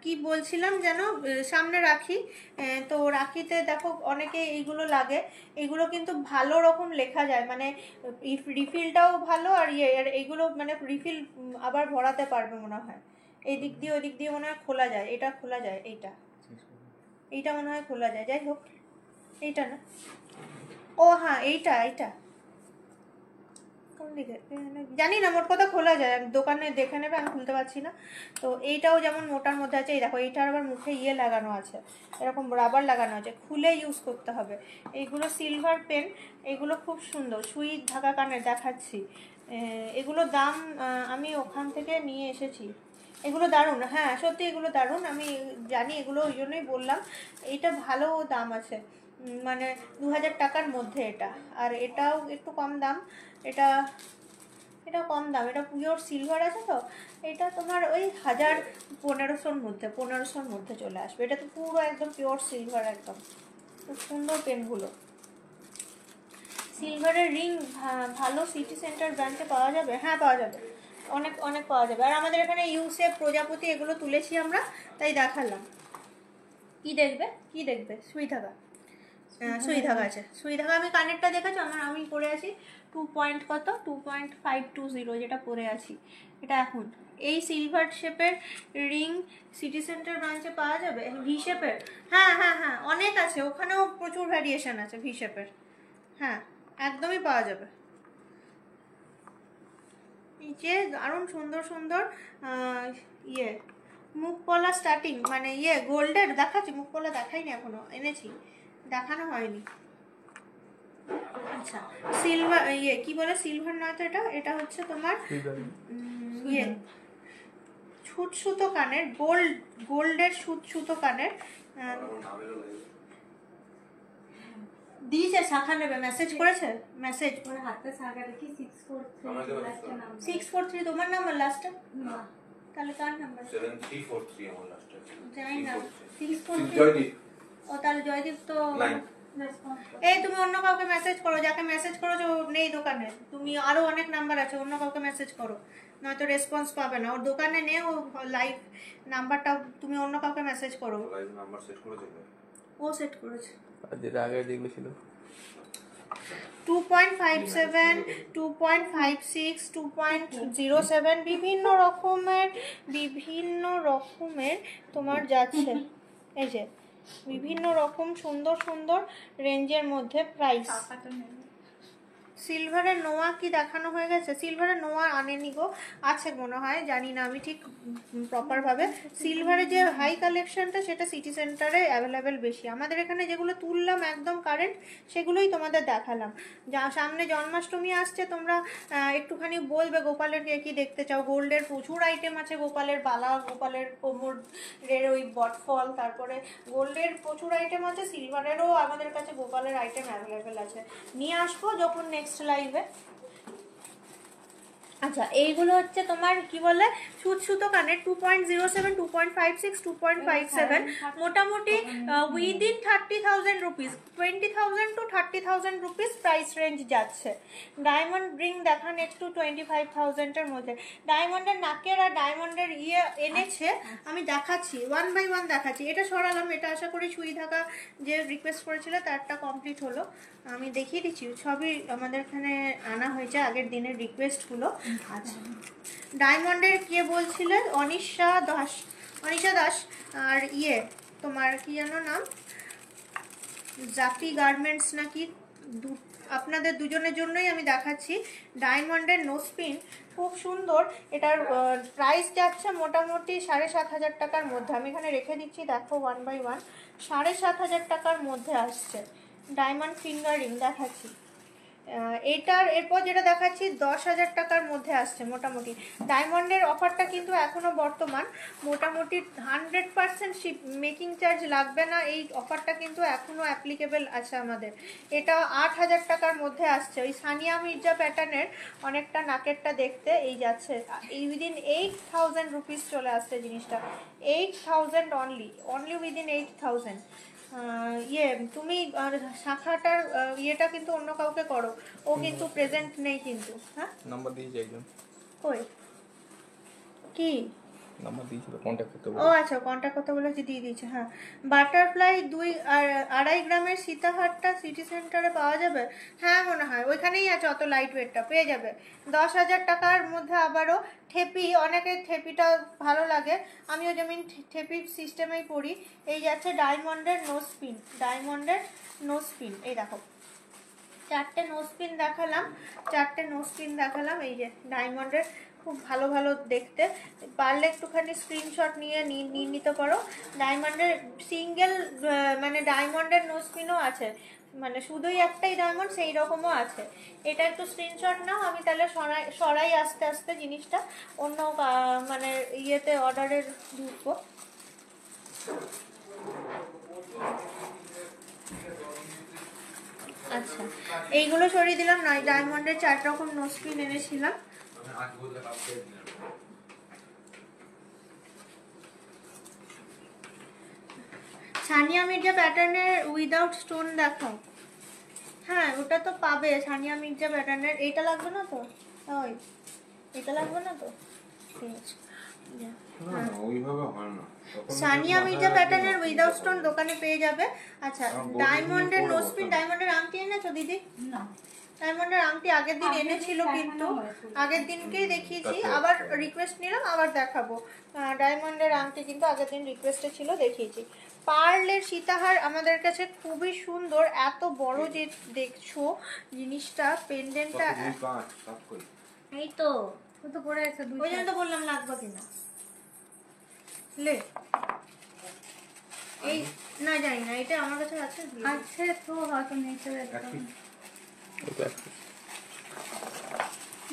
কি বলছিলাম যেন, সামনে রাখি, তো রাখিতে দেখো অনেকে এইগুলো লাগে, এগুলো কিন্তু ভালো রকম লেখা যায়, মানে রিফিলটাও ভালো, আর এইগুলো মানে রিফিল আবার ভরাতে পারবে মনে হয়, এই দিক দিয়ে ওই দিক দিয়ে মনে হয় খোলা যায়, এটা খোলা যায়, এইটা মনে হয় খোলা যায়, যাই হোক এইটা না, ও হ্যাঁ এইটা জানি না, মোট কথা খোলা যায়, দোকানে দেখে নেবে, আমি খুলতে পারছি না। তো এইটাও যেমন মোটার মধ্যে আছে, এই দেখো এইটার আবার মুখে ইয়ে লাগানো আছে, এরকম রাবার লাগানো আছে, খুলে ইউজ করতে হবে। এইগুলো সিলভার পেন, এগুলো খুব সুন্দর, সুই ঢাকা কানের দেখাচ্ছি, এগুলো দাম আমি ওখান থেকে নিয়ে এসেছি, এগুলো দারুণ, হ্যাঁ সত্যি এগুলো দারুণ, আমি জানি এগুলো, ওই জন্যই বললাম, এইটা ভালো দাম আছে, মানে 2000 টাকার মধ্যে এটা, আর এটাও একটু কম দাম, এটা কম দাম, এটা পিওর সিলভার আছে তো, এটা তোমার ওই 1500-র মধ্যে চলে আসবে, এটা তো পুরো একদম পিওর সিলভার, একদম খুব সুন্দর পেনগুলো। সিলভারের রিং ভালো সিটি সেন্টার ব্রাঞ্চে পাওয়া যাবে, হ্যাঁ পাওয়া যাবে, অনেক পাওয়া যাবে, আর আমাদের এখানে ইউসেফ, প্রজাপতি এগুলো তুলেছি আমরা, তাই দেখালাম। কি দেখবে সুই ধাগা, সুই ধাগা আছে, সুই ধাগা, আমি কানেরটা দেখেছো আমি পরে আছি 2.520, যেটা পরে আছি, এটা এখন এই সিলভার শেপের রিং সিটি সেন্টার ব্রাঞ্চে পাওয়া যাবে। ভি শেপের, হ্যাঁ অনেক আছে, ওখানেও প্রচুর ভ্যারিয়েশন আছে ভি শেপের, হ্যাঁ একদমই পাওয়া যাবে। নিচে দারুণ সুন্দর ইয়ে মুখপলা স্টার্টিং, মানে ইয়ে গোল্ডের দেখাচ্ছি, মুখপলা দেখাইনি এখনো, এনেছি, দেখানো হয়নি। আচ্ছা, সিলভার ইয়ে কি বলে, সিলভার নয় তো, এটা হচ্ছে তোমার ইয়ে ছুট সুতো কানের, গোল্ডের সুতো কানের, দিয়েছে, শাখা নেবে, মেসেজ করেছে, মেসেজ করে হাতে শাখা দেখি 643 তোমার নাম্বার লাস্টে, তাহলে কার নাম্বার 7343 আমার লাস্টে, জানি না 643, ও তাহলে জয়দীপ তো, এই তুমি অন্য কাউকে মেসেজ করো, যাকে মেসেজ করেছো নেই দোকানে, তুমি আরো অনেক নাম্বার আছে, অন্য কাউকে মেসেজ করো, নয়তো রেসপন্স পাবে না, ওর দোকানে নেই, ও লাইভ নাম্বারটা তুমি অন্য কাউকে মেসেজ করো, লাইভ নাম্বার সেট করেছে, ও সেট করেছে, যেটা আগে যেগুলো ছিল 2.57, 2.56, 2.07, বিভিন্ন রকমের তোমার যাচ্ছে, এই যে বিভিন্ন রকম সুন্দর রেঞ্জের মধ্যে প্রাইস। সিলভারের নোয়া কি দেখানো হয়ে গেছে? সিলভারের নোয়া আনেনি গো, আছে মনে হয়, জানি না আমি ঠিক প্রপারভাবে। সিলভারের যে হাই কালেকশনটা সেটা সিটি সেন্টারে অ্যাভেলেবেল বেশি। আমাদের এখানে যেগুলো তুললাম একদম কারেন্ট সেগুলোই তোমাদের দেখালাম। যা সামনে জন্মাষ্টমী আসছে, তোমরা একটুখানি বলবে গোপালের কে কি দেখতে চাও। গোল্ডের প্রচুর আইটেম আছে, গোপালের বালা, গোপালের কোমরের ওই বটফল, তারপরে গোল্ডের প্রচুর আইটেম আছে, সিলভারেরও আমাদের কাছে গোপালের আইটেম অ্যাভেলেবেল আছে। নিয়ে আসবো যখন নেক্সট লাইভে। আচ্ছা, এইগুলো হচ্ছে তোমার কি বলে সুতো কানের 2.07, 2.56, 2.57, মোটামুটি within 30,000 rupees, 20,000 to 30,000 rupees price range যাচ্ছে। ডায়মন্ড রিং দেখান একটু 25,000-এর মধ্যে। ডায়মন্ডের নাকের আর ডায়মন্ডের এনেছে, আমি দেখাচ্ছি, ওয়ান বাই ওয়ান দেখাচ্ছি। এটা সরালাম, এটা আশা করি সুই ঢাকা যে রিকোয়েস্ট করেছিল তারটা কমপ্লিট হলো। আমি দেখিয়ে দিচ্ছি, সবই আমাদের এখানে আনা হয়েছে আগের দিনের রিকোয়েস্টগুলো। আচ্ছা, ডায়মন্ডের কে বলছিলে? অনিশা দাস। আর তোমার কি যেন নাম, জাফি গার্মেন্টস নাকি, আপনাদের দুজনের জন্যই আমি দেখাচ্ছি। ডায়মন্ডের নোসপিন খুব সুন্দর, এটার প্রাইস যাচ্ছে মোটামুটি 7,500 টাকার মধ্যে। আমি এখানে রেখে দিচ্ছি, দেখো ওয়ান বাই ওয়ান, 7,500 টাকার মধ্যে আসছে। ডায়মন্ড ফিঙ্গারিং দেখাচ্ছি, এরপর যেটা দেখাচ্ছি 10,000 টাকার মধ্যে আসছে মোটামুটি। ডায়মন্ডের অফারটা কিন্তু এখনো বর্তমান, মোটামুটি 100% শিপ মেকিং চার্জ লাগবে না, এই অফারটা কিন্তু এখনো অ্যাপ্লিকেবল আছে আমাদের। এটা 8,000 টাকার মধ্যে আসছে। ওই সানিয়া মির্জা প্যাটার্নের অনেকটা নাকেরটা দেখতে এই যাচ্ছে, এই উইদিন 8,000 রুপিস চলে আসছে জিনিসটা, 8,000 অনলি উইদিন 8,000। তুমি শাখাটার ইয়েটা কিন্তু অন্য কাউকে করো, ও কিন্তু প্রেজেন্ট নেই কিন্তু। হ্যাঁ, নাম্বার দিয়েছি একজন, কই কি নাম্বার দিয়েছিল কন্টাক্ট করতে বলে? ও আচ্ছা, কন্টাক্ট করতে বলে যে দিয়ে দিয়েছে। হ্যাঁ, বাটারফ্লাই 2.5 গ্রামের সীতাহারটা সিটি সেন্টারে পাওয়া যাবে? হ্যাঁ মনে হয় ওইখানেই আছে, অত লাইট ওয়েটটা পেয়ে যাবে 10,000 টাকার মধ্যে। আবারও থেপি, অনেকের থেপিটা ভালো লাগে, আমিও যেমন থেপি সিস্টেমেই পড়ি। এই যাচ্ছে ডায়মন্ডের নোসপিন, ডায়মন্ডের নোসপিন, এই দেখো 4টে নোসপিন দেখালাম, এই যে ডায়মন্ডের, খুব ভালো ভালো দেখতে। পারলে একটুখানি স্ক্রিনশট নিয়ে নিতে পারো। ডায়মন্ডের সিঙ্গেল মানে ডায়মন্ডের নোসপিনও আছে, মানে শুধুই একটাই ডায়মন্ড সেই রকমও আছে। এটা একটু স্ক্রিনশট নাও, আমি তাহলে সরাই আস্তে আস্তে জিনিসটা, অন্য মানে ইয়েতে অর্ডারের ঢুকবো। আচ্ছা, এইগুলো সরিয়ে দিলাম, নয় ডায়মন্ডের 4 রকম নোসপিন এনেছিলাম। সানিয়া মির্জা প্যাটার্নের উইদাউট স্টোন দেখাও। হ্যাঁ ওটা তো পাবে, সানিয়া মির্জা প্যাটার্নের। এইটা লাগবে না তো? ওই এটা লাগবে না তো? ঠিক আছে, সানিয়া মির্জা প্যাটার্নের উইদাউট স্টোন দোকানে পেয়ে যাবে। আচ্ছা, ডায়মন্ডের নোসপিন, ডায়মন্ডের আংটি এনেছো দিদি? না, ডায়মন্ডের আংটি আগের দিন এনেছিল, কিন্তু আগের দিনকেই দেখিয়েছি, আবার রিকোয়েস্ট নিলাম, আবার দেখাবো। ডায়মন্ডের আংটি কিন্তু আগের দিন রিকোয়েস্টে ছিল, দেখিয়েছি। পার্লের সীতাহার আমাদের কাছে খুবই সুন্দর, এত বড় যে দেখছো জিনিসটা, পেন্ডেন্টটা এই তো পড়ে আছে, ওই জন্য তো বললাম লাগবে কিনা। লে এই না, জানি না, এটা আমার কাছে আছে তো হয়তো নিচে।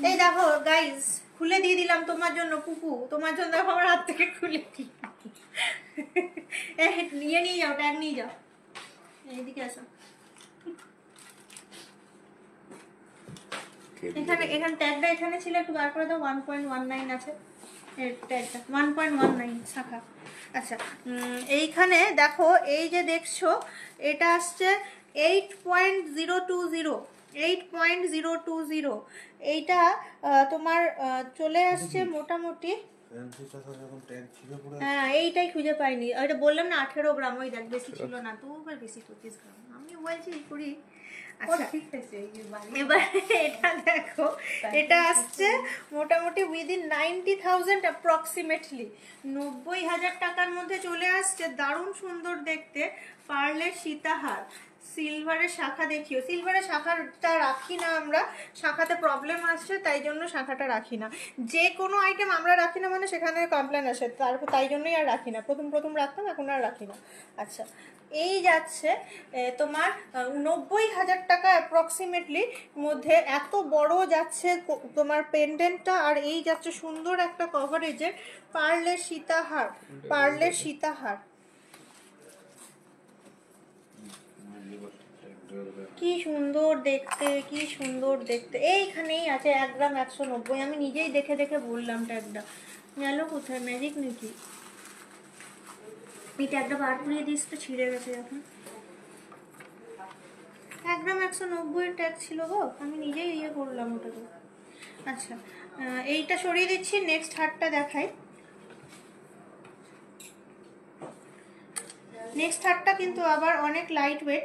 এই দেখো গাইস, খুলে দিয়ে দিলাম তোমার জন্য, পুপু তোমার জন্য, দেখো আমার হাত থেকে খুলে কি নিয়ে যাও, ট্যাগ নিয়ে যাও, এইদিকে আসো। এখানে ট্যাগটা এখানে ছিল, একটু বার করে দাও। 1.19 আছে ট্যাগটা, 1.19 শাখা। আচ্ছা, এইখানে দেখো, এই যে দেখছো এটা আসছে 8.020, 8.020। এইটা তোমার চলে আসছে মোটামুটি, হ্যাঁ এইটাই খুঁজে পাইনি, ওইটা বললাম না 18 গ্রাম, ওই দেখ বেশি ছিল না, তো বেশি 25 গ্রাম আমি বলছি কুড়ি। আচ্ছা ঠিক আছে, এবার এটা দেখো, এটা আসছে মোটামুটি উইদিন 90,000 অ্যাপ্রক্সিমেটলি, 90,000 টাকার মধ্যে চলে আসছে। দারুণ সুন্দর দেখতে পার্লের সীতাহার, সিলভারের শাখা দেখিও। সিলভারের শাখাটা রাখি না আমরা, শাখাতে প্রবলেম আসছে, তাই জন্য শাখাটা রাখি না। যে কোনো আইটেম আমরা রাখি না মানে সেখানে কমপ্লেন আসে, তাই জন্যই আর রাখি না। প্রথম রাখতাম, এখন আর রাখি না। আচ্ছা, এই যাচ্ছে তোমার 90,000 টাকা অ্যাপ্রক্সিমেটলি মধ্যে। এত বড় যাচ্ছে তোমার পেন্ডেন্টটা, আর এই যাচ্ছে সুন্দর একটা কভারেজের পার্লের সীতাহার। পার্লের সীতাহার কি সুন্দর দেখতে, কি সুন্দর দেখতে। এইখানেই আছে 1 গ্রাম 190। আমি নিজেই দেখে দেখে বললাম ট্যাগটা। গেল কোথায়, ম্যাজিক নাকি? এই ট্যাগটা বার করিয়ে দিস তো, ছিঁড়ে গেছে এখন। 1 গ্রাম 190 ট্যাগ ছিল গো, আমি নিজেই ইয়ে করলাম ওটাকে। আচ্ছা, এইটা সরিয়ে দিচ্ছি, নেক্সট হারটা দেখাই। নেক্সট হারটা কিন্তু আবার অনেক লাইট ওয়েট,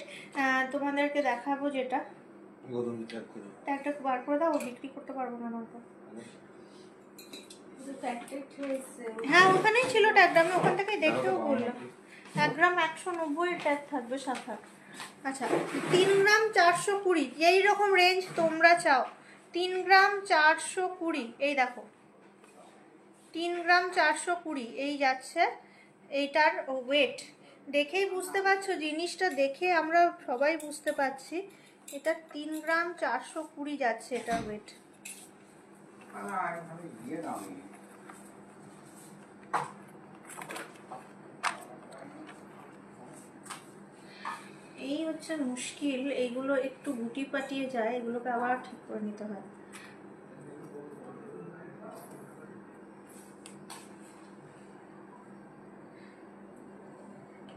তোমাদেরকে দেখাবো। যেটা ট্যাগটা বার করে দাও, বিক্রি করতে পারবো না নয়তো। হ্যাঁ, ওখানেই ছিল ট্যাগটা, আমি ওখান থেকে দেখেও বললাম। 1 গ্রাম 190 ট্যাগ থাকবে শাখা। আচ্ছা, 3 গ্রাম 420, এইরকম রেঞ্জ তোমরা চাও। 3 গ্রাম 420, এই দেখো 3 গ্রাম 420 এই যাচ্ছে। এইটার ওয়েট দেখেই বুঝতে পারছো, জিনিসটা দেখে আমরা সবাই বুঝতে পারছি এটা 3 গ্রাম 420 যাচ্ছে এটার ওয়েট। এই হচ্ছে মুশকিল, এইগুলো একটু গুটি পাটিয়ে যায়, এগুলোকে আবার ঠিক করে নিতে হয়।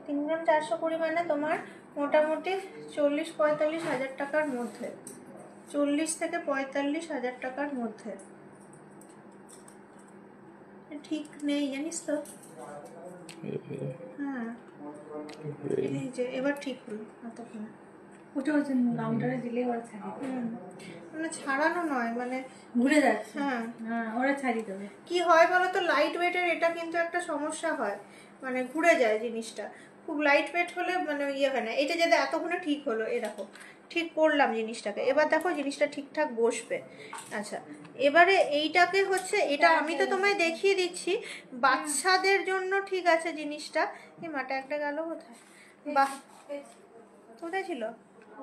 তিন গ্রাম 420 মানে তোমার মোটামুটি 40-45 হাজার টাকার মধ্যে, 40 থেকে 45 হাজার টাকার মধ্যে। ঠিক নেই জানিস তো। হ্যাঁ, এই যে এবার ঠিক হলো এতক্ষণ। ওটা হচ্ছে কাউন্টারে দিলে ওরা ছাড়িয়ে দেবে। মানে ছাড়ানো নয়, মানে ঘুরে যাচ্ছে। হ্যাঁ হ্যাঁ, ওরা ছাড়িয়ে দেবে। কি হয় বলো তো, লাইট ওয়েটের এটা কিন্তু একটা সমস্যা হয়, মানে ঘুরে যায় জিনিসটা। খুব লাইট ওয়েট হলে মানে ইয়ে হয় না। এটা যদি এতক্ষণে ঠিক হলো, এ দেখো ঠিক করলাম জিনিসটাকে, এবার দেখো জিনিসটা ঠিকঠাক বসবে। আচ্ছা, এবারে এইটাকে হচ্ছে, এটা আমি তো তোমায় দেখিয়ে দিচ্ছি বাচ্চাদের জন্য, ঠিক আছে জিনিসটা। এই মাটা একটা গেল কোথায়, বাহ কোথায় ছিল? ও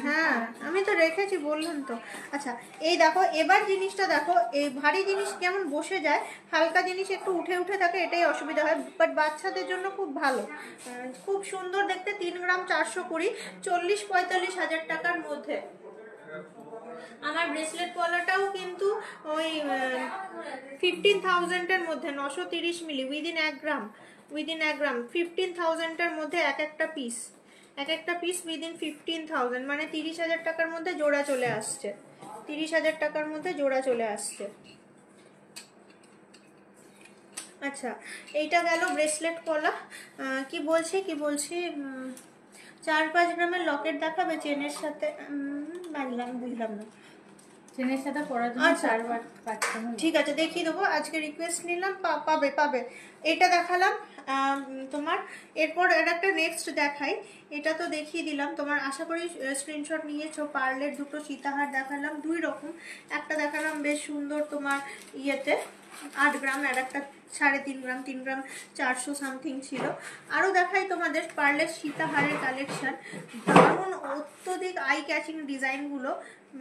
হ্যাঁ, আমি তো রেখেছি বললাম তো। আচ্ছা, এই দেখো এবার জিনিসটা দেখো, এই ভারী জিনিস যেমন বসে যায়, হালকা জিনিস একটু উঠে উঠে থাকে, এটাই অসুবিধা হয়। বাট বাচ্চাদের জন্য খুব ভালো, খুব সুন্দর দেখতে। 3 গ্রাম 420, 40-45 হাজার টাকার মধ্যে। আমার ব্রেসলেট পলাটাও কিন্তু ওই 15,000-এর মধ্যে, 930 মিলি, উইদিন 1 গ্রাম, 15,000-এর মধ্যে একটা পিস, একটা পিস উইদিন 15,000, মানে 30,000 টাকার মধ্যে জোড়া চলে আসছে। 30,000 টাকার মধ্যে জোড়া চলে আসছে। আচ্ছা, এইটা গেল ব্রেসলেট পলা। কি বলছি 4-5 গ্রামের লকেট দেখাবে চেনের সাথে? বুঝলাম না। চেনের সাথে পরার জন্য 4 বার পাচ্ছি। ঠিক আছে, দেখিয়ে দেবো। আজকে রিকোয়েস্ট নিলাম, পাবে। এটা দেখালাম তোমার। এরপর এর একটা নেক্সট দেখাই। এটা তো দেখিয়ে দিলাম তোমার, আশা করি স্ক্রিনশট নিয়েছো। পার্লের দুটো সীতাহার দেখালাম, 2 রকম। একটা দেখালাম বেশ সুন্দর তোমার ইয়েতে 8 গ্রাম, আর একটা 3.5 গ্রাম, 3 গ্রাম 400 সামথিং ছিল। আরও দেখাই তোমাদের পার্লের সীতাহারের কালেকশন। দারুণ অত্যধিক আই ক্যাচিং ডিজাইনগুলো,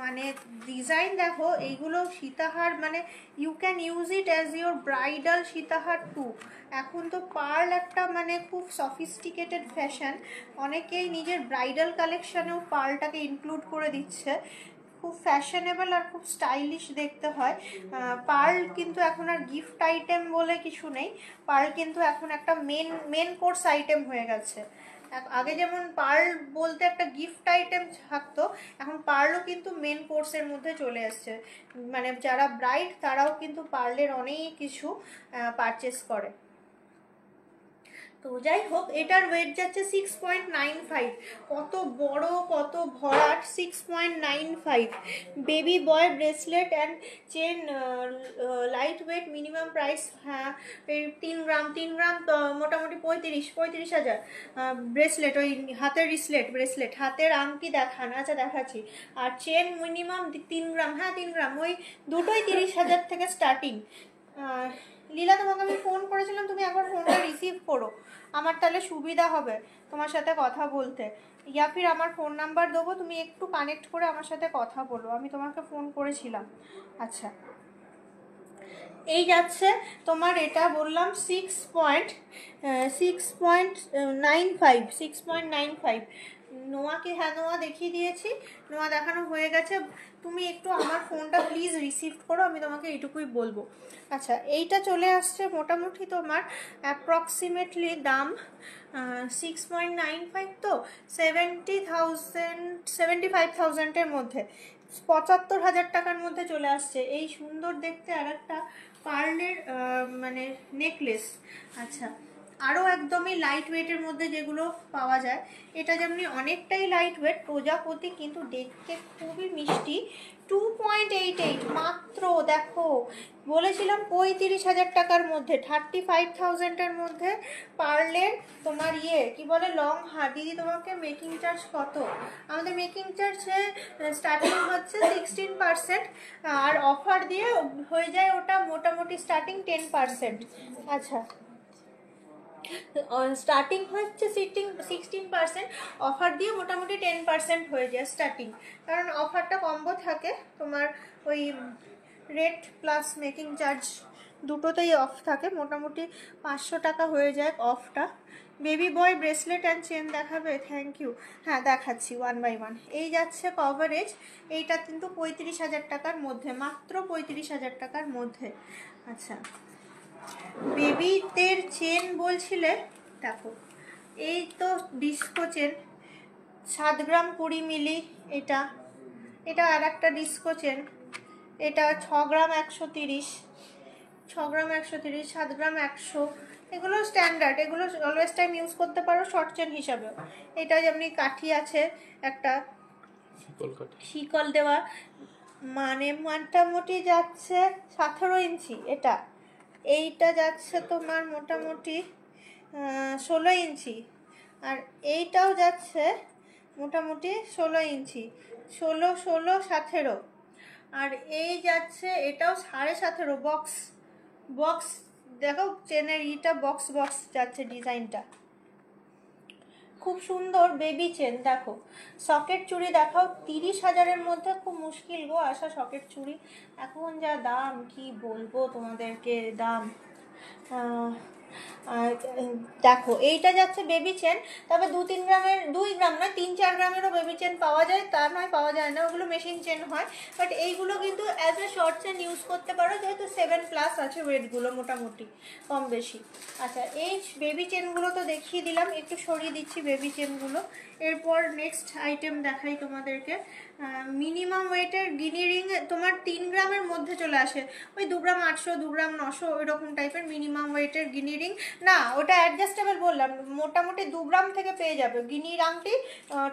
মানে ডিজাইন দেখো এইগুলো সীতাহার, মানে you can use it as your bridal সীতাহার টু। এখন তো পার্ল একটা মানে খুব সফিস্টিকেটেড ফ্যাশন, অনেকেই নিজের ব্রাইডাল কালেকশানেও পার্লটাকে ইনক্লুড করে দিচ্ছে। খুব ফ্যাশনেবল আর খুব স্টাইলিশ দেখতে হয়। পার্ল কিন্তু এখন আর গিফট আইটেম বলে কিছু নেই, পার্ল কিন্তু এখন একটা মেন কোর্স আইটেম হয়ে গেছে। আগে যেমন পার্ল বলতে একটা গিফট আইটেম থাকতো, এখন পার্লও কিন্তু মেন কোর্সের মধ্যে চলে এসছে। মানে যারা ব্রাইড তারাও কিন্তু পার্লের অনেক কিছু পারচেস করে। তো যাই হোক, এটার ওয়েট যাচ্ছে 6.95। কত বড়, কত ভরাট, 6.95। Baby boy bracelet and chain, light weight, minimum price, হ্যাঁ 3 গ্রাম মোটামুটি 35,000। ব্রেসলেট, ওই হাতের ব্রেসলেট, হাতের আংটি দেখান, আচ্ছা দেখাচ্ছি। আর চেন মিনিমাম 3 গ্রাম, হ্যাঁ 3 গ্রাম, ওই দুটোই 30,000 থেকে স্টার্টিং। লীলা, তোমাকে আমি ফোন করেছিলাম, তুমি একবার ফোনটা রিসিভ করো, আমার তাহলে সুবিধা হবে তোমার সাথে কথা বলতে। ইয়া ফির আমার ফোন নাম্বার দেবো, তুমি একটু কানেক্ট করে আমার সাথে কথা বলো, আমি তোমাকে ফোন করেছিলাম। আচ্ছা, এই যাচ্ছে তোমার, এটা বললাম 6.95। নোয়াকে, হ্যাঁ নোয়া দেখিয়ে দিয়েছি, নোয়া দেখানো হয়ে গেছে। তুমি একটু আমার ফোনটা প্লিজ রিসিভ করো, আমি তোমাকে এইটুকুই বলবো। আচ্ছা, এইটা চলে আসছে মোটামুটি তোমার অ্যাপ্রক্সিমেটলি দাম 6.95, তো 75,000-এর মধ্যে, 75,000 টাকার মধ্যে চলে আসছে এই সুন্দর দেখতে আর একটা পার্লের মানে নেকলেস। আচ্ছা, আরও একদমই লাইট ওয়েটের মধ্যে যেগুলো পাওয়া যায়, এটা যেমনি অনেকটাই লাইট ওয়েট, প্রজাপতি, কিন্তু দেখতে খুবই মিষ্টি। 2.88 মাত্র, দেখো বলেছিলাম 35,000 টাকার মধ্যে, 35,000-এর মধ্যে পার্লের তোমার কি বলে লং হার। দিদি তোমাকে মেকিং চার্জ কত? আমাদের মেকিং চার্জে স্টার্টিং হচ্ছে 16%, আর অফার দিয়ে হয়ে যায় ওটা মোটামুটি স্টার্টিং 10%। আচ্ছা, স্টার্টিং হচ্ছে 16%, অফার দিয়ে মোটামুটি 10% হয়ে যায় স্টার্টিং, কারণ অফারটা কম্বো থাকে তোমার, ওই রেট প্লাস মেকিং চার্জ দুটোতেই অফ থাকে, মোটামুটি 500 টাকা হয়ে যায় অফটা। Baby boy bracelet and chain দেখাবে? থ্যাংক ইউ, হ্যাঁ দেখাচ্ছি 1 বাই 1। এই যাচ্ছে কভারেজ, এইটা কিন্তু 35,000 টাকার মধ্যে, মাত্র 35,000 টাকার মধ্যে। আচ্ছা, বেবিদের চেন বলছিলে, দেখো এই তো ডিস্কো চেন, 7 গ্রাম 20 মিলি, এটা আর একটা ডিস্কো চেন, এটা 6 গ্রাম 130, 6 গ্রাম 130, 7 গ্রাম 100। এগুলো স্ট্যান্ডার্ড, এগুলো অলওয়েজ টাইম ইউজ করতে পারো শর্ট চেন হিসাবেও। এটা যেমনি কাঠি আছে একটা, শিকল দেওয়া, মানে মোটামুটি যাচ্ছে 17 ইঞ্চি। এইটা যাচ্ছে তোমার মোটামুটি 16 ইঞ্চি, আর এইটাও যাচ্ছে মোটামুটি 16 ইঞ্চি, 16, 16, 17। আর এই যাচ্ছে, এটাও 17.5 বক্স, দেখো চেনের বক্স যাচ্ছে, ডিজাইনটা খুব সুন্দর। বেবি চেন দেখো, সকেট চুড়ি দেখাও। 30,000-এর মধ্যে খুব মুশকিল গো আসা সকেট চুড়ি, এখন যা দাম কি বলবো তোমাদেরকে দাম। দেখো এইটা যাচ্ছে বেবি চেন, তবে 2-3 গ্রামের, 2 গ্রাম নয় 3-4 গ্রামেরও বেবি চেন পাওয়া যায়, তা নয় পাওয়া যায় না, ওগুলো মেশিন চেন হয়। বাট এইগুলো কিন্তু as a short chain use করতে পারো, যেহেতু 7+ আছে ওয়েটগুলো মোটামুটি কম বেশি। আচ্ছা, এই বেবি চেনগুলো তো দেখিয়ে দিলাম, একটু সরিয়ে দিচ্ছি বেবি চেনগুলো। এরপর নেক্সট আইটেম দেখাই তোমাদেরকে। মিনিমাম ওয়েটের গিনি রিং তোমার 3 গ্রামের মধ্যে চলে আসে, ওই 2 গ্রাম 800, 2 গ্রাম 900 ওই রকম টাইপের মিনিমাম ওয়েটের গিনি রিং। না, ওটা অ্যাডজাস্টেবল বললাম, মোটামুটি 2 গ্রাম থেকে পেয়ে যাবে গিনি রাংটি।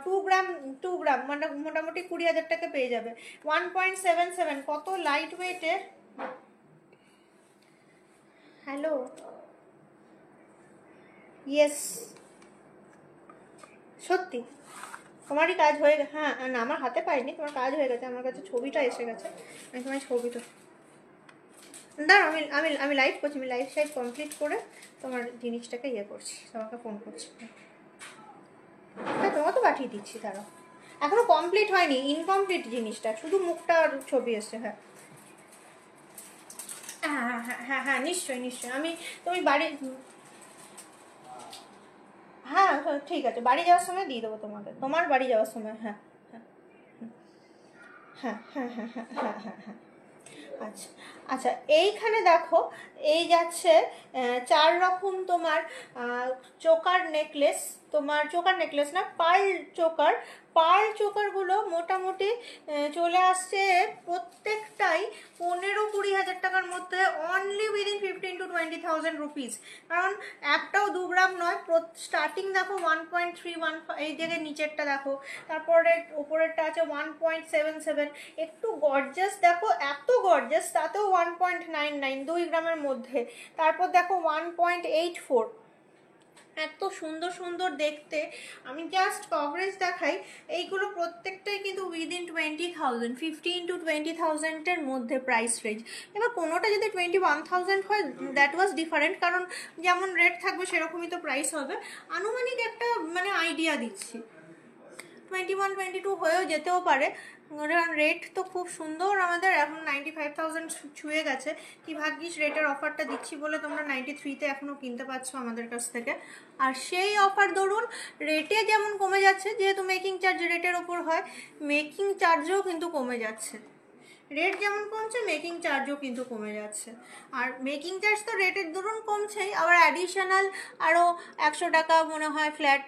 2 গ্রাম মানে মোটামুটি 20,000 টাকা পেয়ে যাবে। 1.77, কত লাইট ওয়েটের। হ্যালো, ইয়েস, সত্যি তোমারই কাজ হয়ে গেছে। হ্যাঁ না, আমার হাতে পাইনি, তোমার কাজ হয়ে গেছে, আমার কাছে ছবিটা এসে গেছে, আমি তোমার ছবিটা দাঁড়াও, আমি লাইভ করছি, আমি লাইভ সাইড কমপ্লিট করে তোমার জিনিসটাকে করছি, তোমাকে ফোন করছি। হ্যাঁ তোমাকে তো পাঠিয়ে দিচ্ছি, দাঁড়াও, এখনো কমপ্লিট হয়নি, ইনকমপ্লিট জিনিসটা, শুধু মুখটা আর ছবি এসছে। হ্যাঁ হ্যাঁ হ্যাঁ হ্যাঁ হ্যাঁ নিশ্চয়ই, তুমি বাড়ি, হ্যাঁ ঠিক আছে, বাড়ি যাওয়ার সময় দিয়ে দেবো তোমার বাড়ি যাওয়ার সময়। হ্যাঁ হ্যাঁ হ্যাঁ হ্যাঁ হ্যাঁ হ্যাঁ হ্যাঁ হ্যাঁ। আচ্ছা আচ্ছা, এইখানে দেখো এই যাচ্ছে 4 রকম তোমার চোকার নেকলেস, তোমার চোকার নেকলেস না, পার্ল চোকারগুলো মোটামুটি চলে আসছে প্রত্যেকটাই 15-20 হাজার টাকার মধ্যে, অনলি উইদিন 15 to 20,000 রুপিস, কারণ একটাও 2 গ্রাম নয়। স্টার্টিং দেখো 1.3 এই জায়গায় নিচেরটা দেখো, তারপরে উপরেরটা আছে 1.77, একটু গর্জাস দেখো, এত গর্জাস তাতেও 1.99 2 গ্রামের মধ্যে। তারপর দেখো 1.84, এত সুন্দর সুন্দর দেখতে। আমি জাস্ট কভারেজ দেখাই, এইগুলো প্রত্যেকটাই কিন্তু উইদিন 20,000, 15 to 20,000-এর মধ্যে প্রাইস রেঞ্জ। এবার কোনোটা যদি 21,000 হয় দ্যাট ওয়াজ ডিফারেন্ট, কারণ যেমন রেট থাকবে সেরকমই তো প্রাইস হবে। আনুমানিক একটা মানে আইডিয়া দিচ্ছি, 21, 22 হয়েও যেতেও পারে, কারণ রেট তো খুব সুন্দর। আমাদের এখন 95,000 ছুঁয়ে গেছে। কি ভাগ্যিস রেটের অফারটা দিচ্ছি বলে তোমরা 93-তে এখনও কিনতে পারছো আমাদের কাছ থেকে। আর সেই অফার ধরুন রেটে যেমন কমে যাচ্ছে, যেহেতু মেকিং চার্জ রেটের ওপর হয়, মেকিং চার্জও কিন্তু কমে যাচ্ছে। রেট যেমন কমছে মেকিং চার্জও কিন্তু কমে যাচ্ছে। আর মেকিং চার্জ তো রেটের দরুন কমছেই, আবার অ্যাডিশনাল আরও 100 টাকা মনে হয় ফ্ল্যাট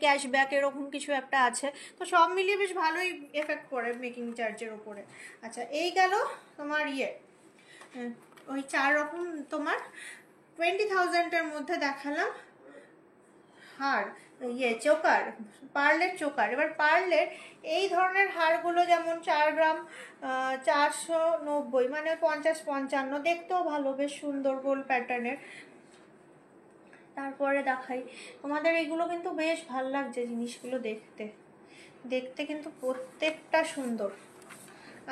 ক্যাশব্যাক এরকম কিছু একটা আছে। তো সব মিলিয়ে বেশ ভালোই এফেক্ট পড়ে মেকিং চার্জের ওপরে। আচ্ছা, এই গেল তোমার ওই 4 রকম তোমার 20,000-এর মধ্যে দেখালাম হার, চোকার, পার্লের চোকার। এবার পার্লের এই ধরনের হারগুলো যেমন 4 গ্রাম 490, মানে 50-55, দেখতেও ভালো, বেশ সুন্দর গোল প্যাটার্নের। তারপরে দেখাই তোমাদের, এইগুলো কিন্তু বেশ ভালো লাগছে জিনিসগুলো দেখতে, দেখতে কিন্তু প্রত্যেকটা সুন্দর।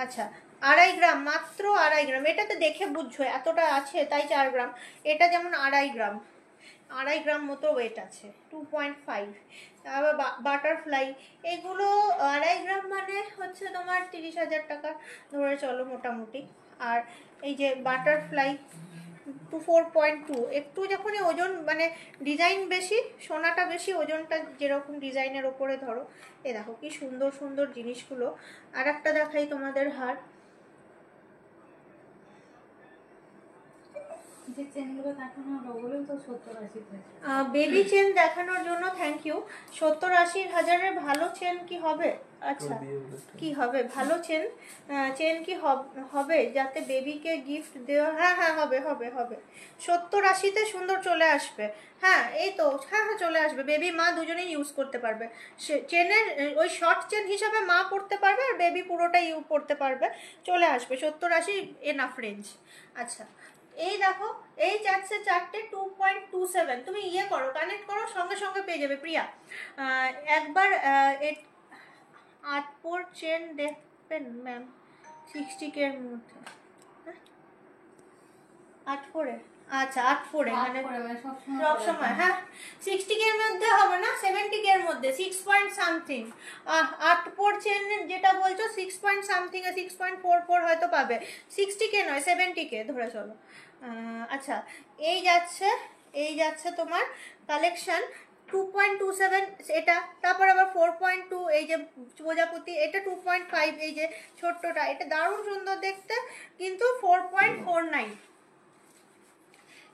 আচ্ছা, 2.5 গ্রাম, মাত্র 2.5 গ্রাম, এটাতে দেখে বুঝছো এতটা আছে তাই 4 গ্রাম। এটা যেমন 2.5 গ্রাম, 2.5 গ্রাম মতো ওয়েট আছে, 2.5। তারপর বাটারফ্লাই, এগুলো 2.5 গ্রাম মানে হচ্ছে তোমার 30,000 টাকা ধরে চলো মোটামুটি। আর এই যে বাটারফ্লাই 4.2, একটু যখনই ওজন মানে ডিজাইন বেশি, সোনাটা বেশি, ওজনটা যেরকম ডিজাইনের ওপরে ধরো। এ দেখো কি সুন্দর সুন্দর জিনিসগুলো। আর একটা দেখাই তোমাদের হার, যে চেনগুলো দেখানো হলো ওগুলোই তো 70-80 বেবি চেন দেখানোর জন্য থ্যাংক ইউ। 70-80 হাজারের ভালো চেন কি হবে? আচ্ছা, কি হবে ভালো চেন? চেন কি হবে যাতে বেবিকে গিফট দেওয়া? হ্যাঁ হ্যাঁ, হবে হবে হবে, 70-80-তে সুন্দর চলে আসবে। হ্যাঁ এই তো, হ্যাঁ হ্যাঁ চলে আসবে, বেবি মা দুজনেই ইউজ করতে পারবে। চেনের ওই শর্ট চেন হিসাবে মা পড়তে পারবে, আর বেবি পুরোটাই পড়তে পারবে, চলে আসবে 70-80 এনাফ রেঞ্জ। আচ্ছা, এই দেখো এই যাচ্ছে 4টে 2.27, তুমি করো, কানেক্ট করো, সঙ্গে সঙ্গে পেয়ে যাবে প্রিয়া। একবার 8 পোর চেন দেখবেন ম্যাম, 60K এর মধ্যে। 8 পোরে, আচ্ছা 8 পোরে মানে সব সময়, হ্যাঁ 60K এর মধ্যে হবে না, 70K এর মধ্যে, 6 পয়েন্ট সামথিং। 8 পোর চেন যেটা বলছো 6 পয়েন্ট সামথিং, 6.44 হয়তো পাবে, 60K নয় 70K ধরে চলো। আচ্ছা, এই যাচ্ছে তোমার কালেকশন 2.27 এটা, তারপর আবার 4.2 এই যে প্রজাপতি, এটা 2.5 এই যে ছোট্টটা, এটা দারুণ সুন্দর দেখতে, কিন্তু 4.49।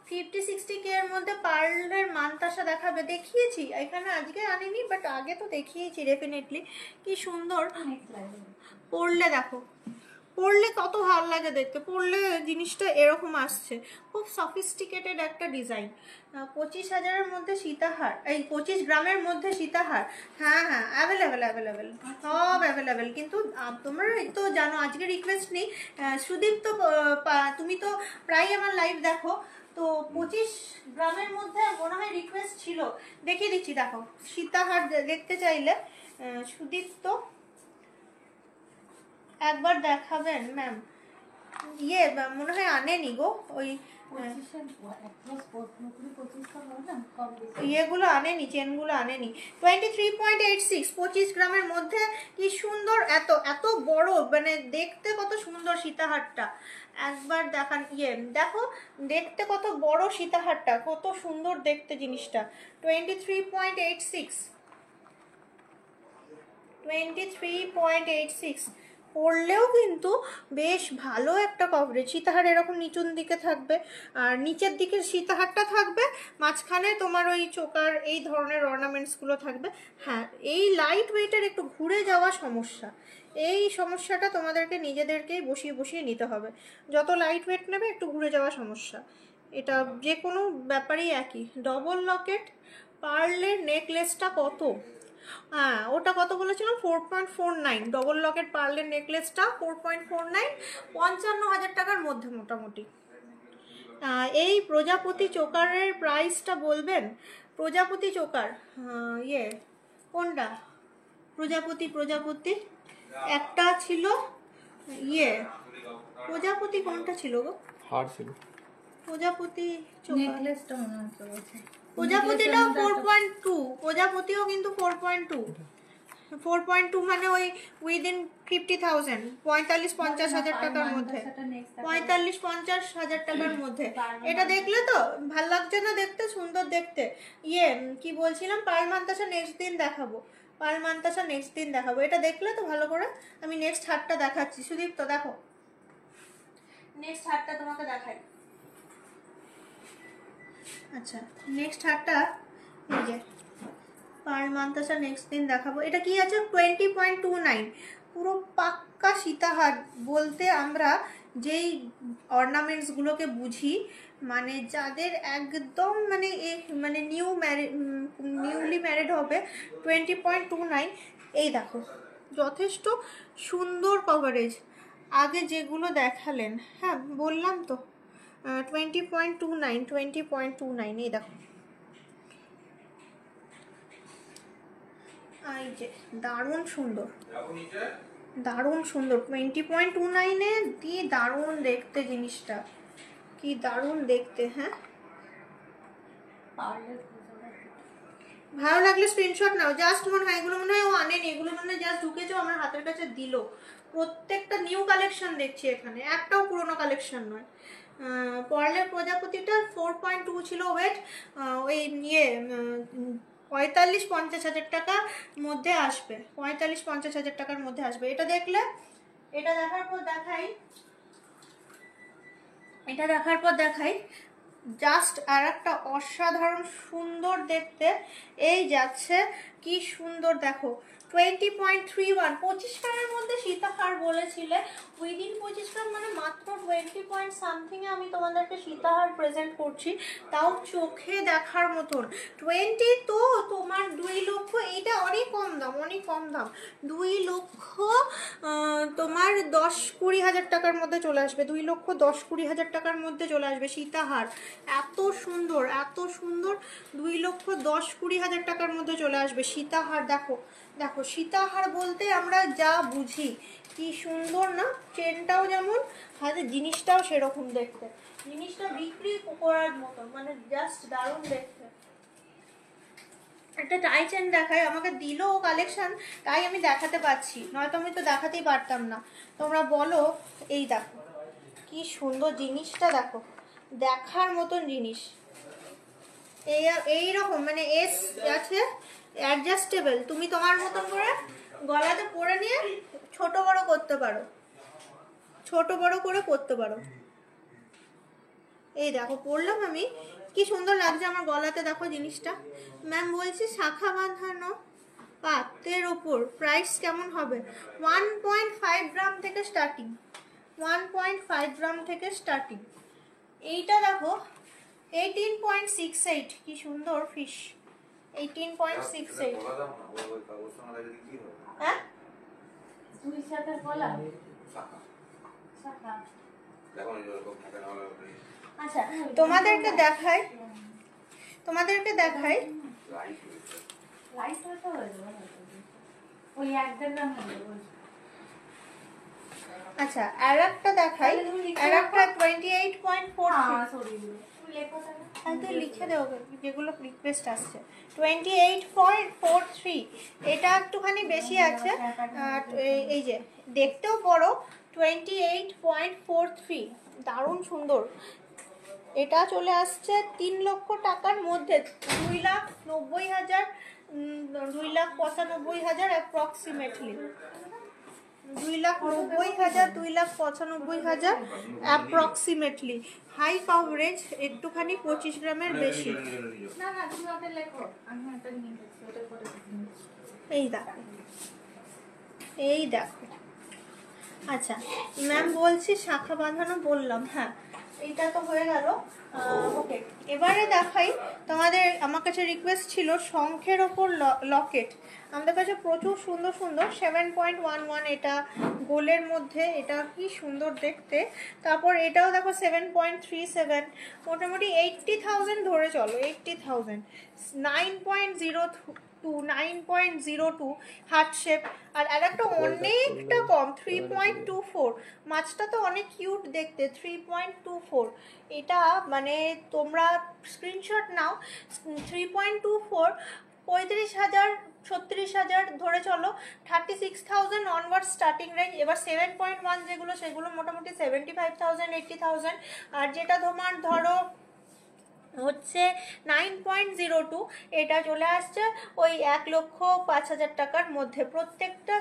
50-60K এর মধ্যে পার্লের মানতাসা দেখাবে, দেখিয়েছি এখানে, আজকে আনিনি বাট আগে তো দেখিয়েছি ডেফিনেটলি। কি সুন্দর পরলে দেখো, পরলে কত ভালো লাগে দেখতে, পরলে জিনিসটা এরকম আসছে, খুব সফিস্টিকেটেড একটা ডিজাইন। 25,000-এর মধ্যে সীতাহার, এই 25 গ্রামের মধ্যে সীতাহার, হ্যাঁ হ্যাঁ অ্যাভেলেবেল, সব অ্যাভেলেবেল। কিন্তু তোমরা তো জানো আজকে রিকোয়েস্ট নেই, সুদীপ তো তুমি তো প্রায় আমার লাইভ দেখো, তো 25 গ্রামের মধ্যে মনে হয় রিকোয়েস্ট ছিল, দেখিয়ে দিচ্ছি দেখো। সীতাহার দেখতে চাইলে সুদীপ তো একবার দেখাবেন ম্যাম, মনে হয় আনেনি গো, ওই ইয়েগুলো আনেনি, চেনগুলো আনেনি। 23.86, 25 গ্রামের মধ্যে, কি সুন্দর, এত এত বড়, মানে দেখতে কত সুন্দর সীতাহারটা, একবার দেখান। দেখো দেখতে কত বড় সীতাহারটা, কত সুন্দর দেখতে জিনিসটা। 23.86 পরলেও কিন্তু বেশ ভালো একটা কভারেজ। সীতাহার এরকম নিচুন দিকে থাকবে, আর নিচের দিকে সীতাহারটা থাকবে, মাঝখানে তোমার ওই চোকার এই ধরনের অর্নামেন্টসগুলো থাকবে। হ্যাঁ, এই লাইট ওয়েটের একটু ঘুরে যাওয়া সমস্যা, এই সমস্যাটা তোমাদেরকে নিজেদেরকেই বসিয়ে বসিয়ে নিতে হবে, যত লাইট ওয়েট নেবে একটু ঘুরে যাওয়া সমস্যা। এটা যে কোনো ব্যাপারেই একই। ডবল লকেট পার্লের নেকলেসটা কত? হ্যাঁ, ওটা কত বলেছিলাম? 4.49। ডবল লকেট পার্লের নেকলেসটা 4.49, 55,000 টাকার মধ্যে মোটামুটি। এই প্রজাপতি চোকারের প্রাইসটা বলবেন? প্রজাপতি চোকার কোনটা? প্রজাপতি একটা ছিল, প্রজাপতি কোনটা ছিল গো? হার ছিল প্রজাপতি চোকার নেকলেসটা মনে হচ্ছে বলছে। প্রজাপতিটাও 4.2, প্রজাপতিও কিন্তু 4.2 মানে ওই উইদিন 50,000, 45-50,000 টাকার মধ্যে, 45-50,000 টাকার মধ্যে। এটা দেখলে তো ভাল লাগছে না দেখতে? সুন্দর দেখতে। কি বলছিলাম, পার্ল মান্তাসা নেক্সট দিন দেখাবো, পার্ল মান্তাসা নেক্সট দিন দেখাবো। এটা দেখলে তো ভালো করে? আমি নেক্সট হারটা দেখাচ্ছি। সুদীপ তো দেখো, নেক্সট হারটা তোমাকে দেখাই। আচ্ছা, নেক্সট হারটা এই যে পার্ল মান্তাসা নেক্সট দিন দেখাবো। এটা কি আছে? 20.29, পুরো পাক্কা সীতাহার বলতে আমরা যেই অর্নামেন্টসগুলোকে বুঝি, মানে যাদের একদম মানে নিউলি ম্যারিড হবে, 20.29। এই দেখো, যথেষ্ট সুন্দর কভারেজ। আগে যেগুলো দেখালেন, হ্যাঁ বললাম তো 20.29, এই দেখো। এই যে দারুণ সুন্দর, দারুণ সুন্দর। 20.29-এ কি দারুণ দেখতে জিনিসটা, কি দারুণ দেখতে। হ্যাঁ, ভালো লাগলে স্ক্রিনশট নাও। জাস্ট মনে হয় এগুলো মনে হয় ও আনেনি, এগুলো মনে হয় জাস্ট ঢুকেছে আমার হাতের কাছে দিল। প্রত্যেকটা নিউ কালেকশন দেখছি এখানে, একটাও পুরোনো কালেকশন নয়। পার্লের প্রজাপতিটা 4.2 ছিল ওয়েট, ওই 45-50,000 টাকার মধ্যে আসবে, 45-50,000 টাকার মধ্যে আসবে। এটা দেখলে, এটা দেখার পর দেখাই জাস্ট আর একটা অসাধারণ সুন্দর দেখতে। এই যাচ্ছে, কি সুন্দর দেখো। 20.31, 25 গ্রামের মধ্যে সীতাহার বলেছিলে, উইদিন 25 গ্রাম মানে মাত্র 20 পয়েন্ট সামথিংয়ে আমি তোমাদেরকে সীতাহার প্রেজেন্ট করছি, তাও চোখে দেখার মতন। 20 তো তোমার 2 লক্ষ, এইটা অনেক কম দাম, অনেক কম দাম। 2 লক্ষ তোমার 10-20 হাজার টাকার মধ্যে চলে আসবে, 2,10,20,000 টাকার মধ্যে চলে আসবে সীতাহার। এত সুন্দর, এত সুন্দর, 2,10,20,000 টাকার মধ্যে চলে আসবে সীতাহার। দেখো দেখো, সীতাহার বলতে আমরা যা বুঝি, কি সুন্দর না? চেনটাও যেমন, হাতে জিনিসটাও সেরকম দেখতে, জিনিসটা বিক্রি করার মতো, মানে জাস্ট দারুণ দেখতে। একটা টাই চেন দেখায়, আমাকে দিল ও কালেকশন, তাই আমি দেখাতে পারছি, নয়তো আমি তো দেখাতেই পারতাম না। তোমরা বলো, এই দেখো কি সুন্দর জিনিসটা, দেখো দেখার মতন জিনিস। এইরকম মানে এস আছে, অ্যাডজাস্টেবল, তুমি তোমার মতন করে গলাতে পরে নিয়ে ছোট বড় করতে পারো, ছোট বড় করে করতে পারো। এই দেখো পরলাম আমি, কি সুন্দর লাগছে আমার গলাতে, দেখো জিনিসটা। ম্যাম বলছি শাখা বাঁধানো পাতের ওপর প্রাইস কেমন হবে? 1.5 গ্রাম থেকে স্টার্টিং, 1.5 গ্রাম থেকে স্টার্টিং। এইটা দেখো 18.68, কি সুন্দর ফিশ, 18.68। হ্যাঁ, দুই শাখার গলা, শাখা। আচ্ছা তোমাদেরকে দেখাই, লাইট হয়তো হয়ে যাবে, ওই 1.5 গ্রাম হবে। আচ্ছা আর একটা দেখাই, আর একটা 28.43। সরি, তুমি লেখো তাহলে। তুই লিখে দেবো যেগুলো রিকোয়েস্ট আসছে। 28.43, এটা একটুখানি বেশি আছে, এই যে দেখতেও বড়। 28.43, দারুণ সুন্দর। এটা চলে আসছে 3 লক্ষ টাকার মধ্যে, 2,90,000, 2,95,000 অ্যাপ্রক্সিমেটলি, 2,90,000, 2,95,000 অ্যাপ্রক্সিমেটলি। হাই কভারেজ, একটুখানি 25 গ্রামের বেশি। না না, তুমি ওটা লেখো, আমি ওটা নিয়ে গেছি, ওটা করে দিচ্ছি। এই দেখো, এই দেখো। আচ্ছা ম্যাম বলছি শাখা বাঁধানো বললাম, হ্যাঁ এইটা তো হয়ে গেল। ওকে, এবারে দেখাই তোমাদের। আমার কাছে রিকোয়েস্ট ছিল শঙ্খের ওপর লকেট। আমাদের কাছে প্রচুর সুন্দর সুন্দর 7.11, এটা গোলের মধ্যে, এটা কি সুন্দর দেখতে। তারপর এটাও দেখো 7.37, মোটামুটি 80,000 ধরে চলো, 80,000। 9.02 হার্ট শেপ। আর একটা অনেকটা কম 3.24, মাছটা তো অনেক কিউট দেখতে, 3.24। এটা মানে তোমরা স্ক্রিনশট নাও। 3.24, 35,000, 36,000 ধরে চলো, 36,000 অনওয়ার্ড স্টার্টিং রেঞ্জ। এবার 7.1 যেগুলো, সেগুলো মোটামুটি 75,000, 80,000। আর যেটা তোমার ধরো হচ্ছে 9.02, এটা চলে আসছে ওই 1,05,000 টাকার মধ্যে, প্রত্যেকটা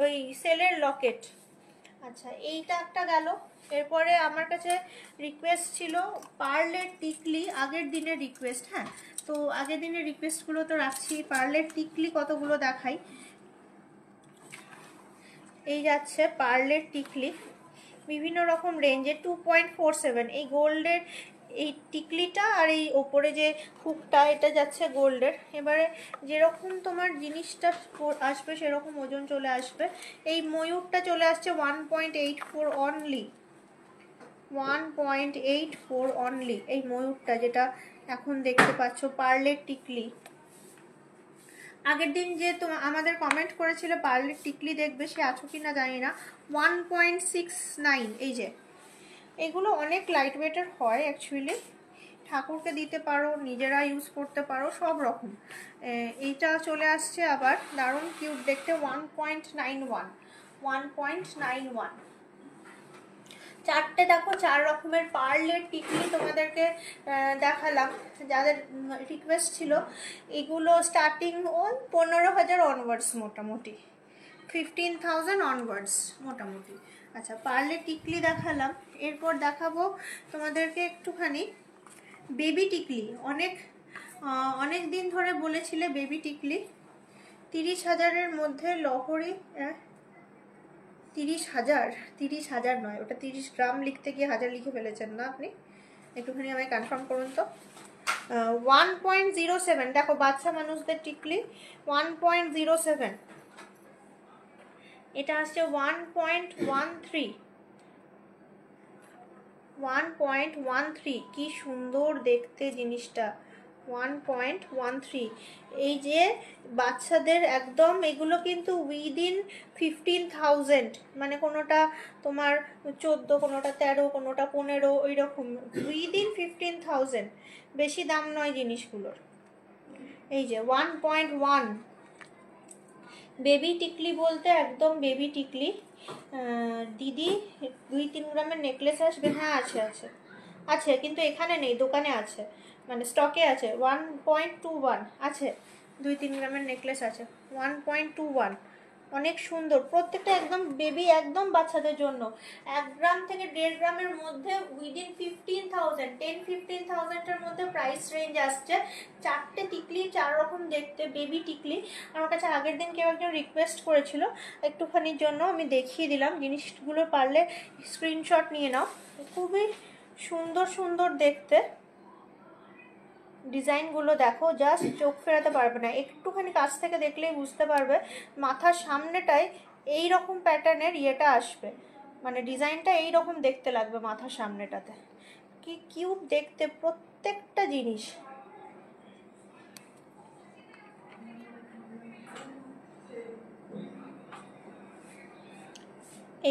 ওই সেলের লকেট। আচ্ছা, এইটা একটা গেল। এরপরে আমার কাছে রিকোয়েস্ট ছিল পার্লের টিকলি, আগের দিনের রিকোয়েস্ট। হ্যাঁ, তো আগের দিনের রিকোয়েস্টগুলো তো রাখছি। পার্লের টিকলি কতগুলো দেখাই। এই যাচ্ছে পার্লের টিকলি, বিভিন্ন রকম রেঞ্জে 2.47। এই গোল্ডের এই টিকলিটা আর এই ওপরে যে হুকটা, এটা যাচ্ছে গোল্ডের। এবারে যেরকম তোমার জিনিসটা আসবে সেরকম ওজন চলে আসবে। এই ময়ূরটা চলে আসছে 1.84 অনলি, 1.84 অনলি। এই ময়ূরটা যেটা এখন দেখতে পাচ্ছ, পার্লের টিকলি। আগের দিন যে আমাদের কমেন্ট করেছিল পার্লের টিকলি দেখবে, সে আছো কিনা জানি না। 1.69। এই যে এগুলো অনেক লাইট ওয়েটের হয় অ্যাকচুয়ালি, ঠাকুরকে দিতে পারো, নিজেরা ইউজ করতে পারো, সব রকম। এইটা চলে আসছে আবার, দারুণ কিউট দেখতে, 1.91, 1.91। চারটে দেখো, 4 রকমের পার্লের টিকলি তোমাদেরকে দেখালাম, যাদের রিকোয়েস্ট ছিল। এগুলো স্টার্টিং 15,000 অনওয়ার্ডস, মোটামুটি 15,000 অনওয়ার্ডস মোটামুটি। আচ্ছা, পার্লের টিকলি দেখালাম। এরপর দেখাবো তোমাদেরকে একটুখানি বেবি টিকলি। অনেক দিন ধরে বলেছিলে বেবি টিকলি। 30,000-এর মধ্যে লহরি। 30,000 নয়, ওটা 30 গ্রাম লিখতে গিয়ে 1000 লিখে ফেলেছেন না আপনি? একটুখানি আমায় কনফার্ম করুন তো। 1.07, দেখো বাচ্চা মানুষদের টিকলি 1.07। এটা আসছে 1.13, 1.13। কি সুন্দর দেখতে জিনিসটা, 1.13। এই যে বাচ্চাদের একদম, এগুলো কিন্তু উইদিন 15,000, মানে কোনোটা তোমার 14, কোনোটা 13, কোনোটা 15, ওই রকম উইদিন 15,000, বেশি দাম নয় জিনিসগুলোর। এই যে 1.1 বেবি টিকলি বলতে একদম বেবি টিকলি। দিদি 2-3 গ্রামের নেকলেস আসবে? হ্যাঁ, আছে আছে আছে, কিন্তু এখানে নেই, দোকানে আছে, মানে স্টকে আছে। 1.21 আছে, 2-3 গ্রামের নেকলেস আছে। 1.21 অনেক সুন্দর, প্রত্যেকটা একদম বেবি, একদম বাচ্চাদের জন্য। 1 গ্রাম থেকে 1.5 গ্রামের মধ্যে উইদিন 15,000, 10-15,000-এর মধ্যে প্রাইস রেঞ্জ আসছে। চারটে টিকলি, 4 রকম দেখতে বেবি টিকলি। আমার কাছে আগের দিন কেউ একজন রিকোয়েস্ট করেছিল, একটুখানির জন্য আমি দেখিয়ে দিলাম জিনিসগুলো, পারলে স্ক্রিনশট নিয়ে নাও। খুবই সুন্দর সুন্দর দেখতে ডিজাইনগুলো, দেখো জাস্ট চোখ ফেরাতে পারবে না, একটুখানি কাছ থেকে দেখলেই বুঝতে পারবে। মাথার সামনেটায় এই রকম প্যাটার্নের ইয়েটা আসবে, মানে ডিজাইনটা এই রকম দেখতে লাগবে মাথার সামনেটাতে। কি কিউট দেখতে প্রত্যেকটা জিনিস।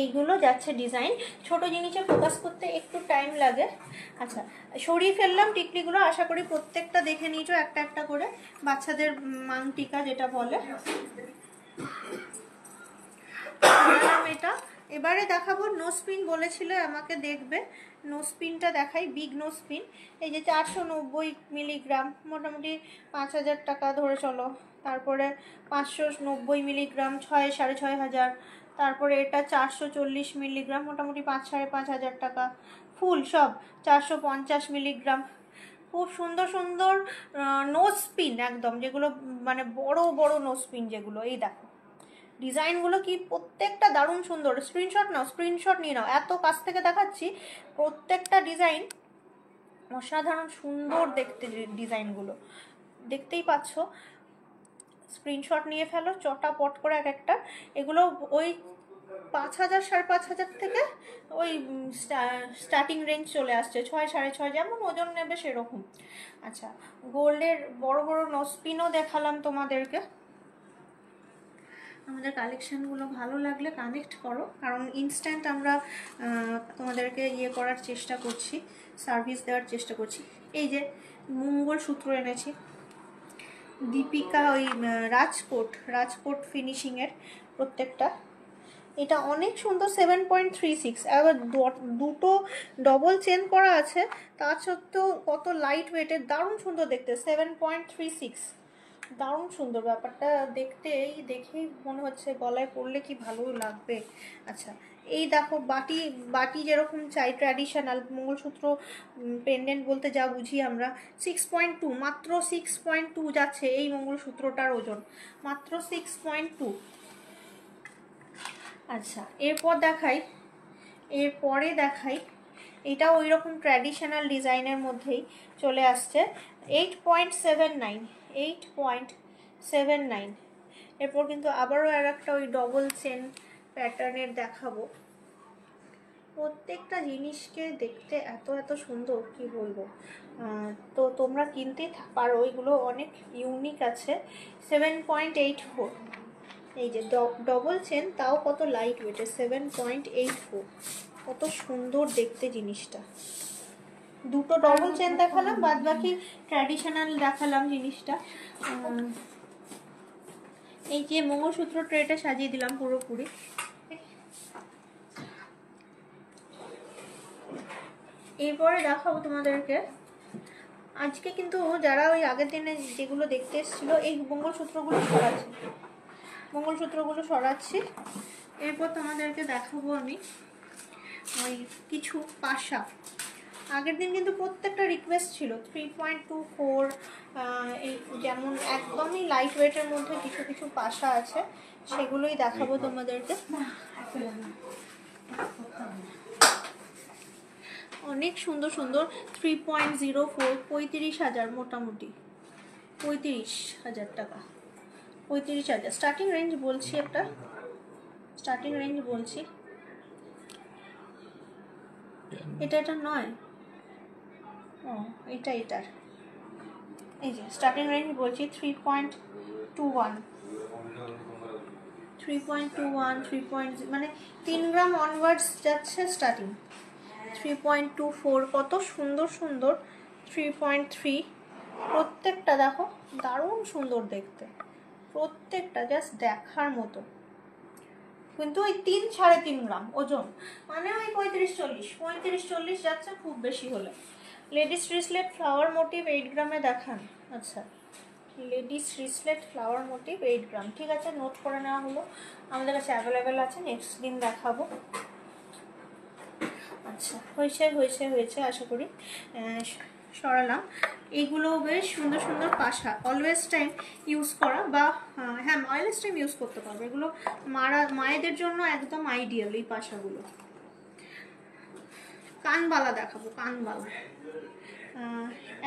এইগুলো যাচ্ছে ডিজাইন, ছোট জিনিসে ফোকাস করতে একটু টাইম লাগে। আচ্ছা, সরিয়ে ফেললাম টিকলিগুলো, আশা করি প্রত্যেকটা দেখে নিয়েছো একটা একটা করে। বাচ্চাদের মাংটিকা যেটা বলে, এটা। এবারে দেখাবো নোসপিন, বলেছিল আমাকে দেখবে, নোসপিনটা দেখাই, বিগ নোসপিন। এই যে 490 মিলিগ্রাম, মোটামুটি 5,000 টাকা ধরে চলো। তারপরে 590 মিলিগ্রাম, 6,500। তারপরে এটা 440 মিলিগ্রাম, মোটামুটি 5,500 টাকা। ফুল সব 450 মিলিগ্রাম। খুব সুন্দর সুন্দর নোসপিন একদম, যেগুলো মানে বড় বড় নোসপিন যেগুলো, এই দেখো ডিজাইনগুলো কি প্রত্যেকটা দারুণ সুন্দর। স্ক্রিনশট নাও, স্ক্রিনশট নিয়ে নাও, এত কাছ থেকে দেখাচ্ছি। প্রত্যেকটা ডিজাইন অসাধারণ সুন্দর দেখতে, ডিজাইনগুলো দেখতেই পাচ্ছ। স্ক্রিনশট নিয়ে ফেলো চটাপট করে এক একটা। এগুলো ওই 5,000 5,500 থেকে ওই স্টার্টিং রেঞ্জ চলে আসছে, 6 6.5 যেমন ওজন নেবে সেরকম। আচ্ছা, গোল্ডের বড় বড় নসপিনও দেখালাম তোমাদেরকে। আমাদের কালেকশানগুলো ভালো লাগলে কানেক্ট করো, কারণ ইনস্ট্যান্ট আমরা তোমাদেরকে ইয়ে করার চেষ্টা করছি, সার্ভিস দেওয়ার চেষ্টা করছি। এই যে মঙ্গলসূত্র এনেছি, দীপিকা ওই রাজকোট ফিনিশিংয়ের প্রত্যেকটা। এটা অনেক সুন্দর, 7.36। আবার দুটো ডবল চেন করা আছে, তা সত্ত্বেও কত লাইট ওয়েটের, দারুণ সুন্দর দেখতে। 7.36 দারুণ সুন্দর ব্যাপারটা দেখতে, এই দেখেই মনে হচ্ছে গলায় পরলে কি ভালো লাগবে। আচ্ছা, এই দেখো বাটি যেরকম চাই ট্র্যাডিশনাল মঙ্গলসূত্র পেন্ডেন্ট বলতে যা বুঝি আমরা, 6.2, মাত্র 6.2 যাচ্ছে এই মঙ্গলসূত্রটার ওজন, মাত্র 6.2। আচ্ছা, এরপরে দেখাই এটা ওই রকম ট্র্যাডিশনাল ডিজাইনের মধ্যেই চলে আসছে, 8.79। এরপর কিন্তু আবারও আর একটা ওই ডবল চেন প্যাটার্নের দেখাবো। প্রত্যেকটা জিনিসকে দেখতে এত এত সুন্দর কি বলবো। তো তোমরা কিনতে পারো, ওইগুলো অনেক ইউনিক আছে। 7.84, এই যে ডবল চেন, তাও কত লাইট ওয়েটের, 7.84, কত সুন্দর দেখতে জিনিসটা। দুটো ডবল চেন দেখালাম, বাদ বাকি ট্র্যাডিশনাল দেখালাম জিনিসটা। এই যে মঙ্গলসূত্র ট্রেটা সাজিয়ে দিলাম পুরোপুরি। এরপরে দেখাবো তোমাদেরকে, আজকে কিন্তু যারা ওই আগের দিনে যেগুলো দেখতে এসেছিলো, এই মঙ্গলসূত্রগুলো সরাচ্ছি। এরপর তোমাদেরকে দেখাবো আমি ওই কিছু পাশা। আগের দিন কিন্তু প্রত্যেকটা রিকোয়েস্ট ছিল 3.24, এই যেমন একদমই লাইট ওয়েটের মধ্যে কিছু কিছু পাশা আছে, সেগুলোই দেখাবো তোমাদেরকে। অনেক সুন্দর সুন্দর 3.04, 35,000, মোটামুটি 35,000 টাকা, 35,000 স্টার্টিং রেঞ্জ বলছি, একটা স্টার্টিং রেঞ্জ বলছি। এটা নয়, ও এটার এই যে স্টার্টিং রেঞ্জ বলছি 3.21, 3.0 মানে 3 গ্রাম অনওয়ার্ডস যাচ্ছে স্টার্টিং। 3.24, কত সুন্দর সুন্দর। 3.3, প্রত্যেকটা দেখো দারুণ সুন্দর দেখতে, প্রত্যেকটা জাস্ট দেখার মতো। কিন্তু ওই 3-3.5 গ্রাম ওজন, মানে ওই 35-40 যাচ্ছে খুব বেশি হলে। লেডিস রিসলেট ফ্লাওয়ার মোটিভ 8 গ্রামে দেখান। আচ্ছা, লেডিস রিসলেট ফ্লাওয়ার মোটিভ 8 গ্রাম, ঠিক আছে, নোট করে নেওয়া হলো, আমাদের কাছে অ্যাভেলেবেল আছে, নেক্সট দিন দেখাবো। আচ্ছা, হয়েছে আশা করি। সরালাম। এইগুলো বেশ সুন্দর সুন্দর পাশা, অলওয়েজ টাইম ইউজ করা, বা হ্যাঁ অলওয়েজ টাইম ইউজ করতে পারবে এগুলো, মায়েদের জন্য একদম আইডিয়াল এই পাশাগুলো। কানবালা দেখাবো, কানবালা।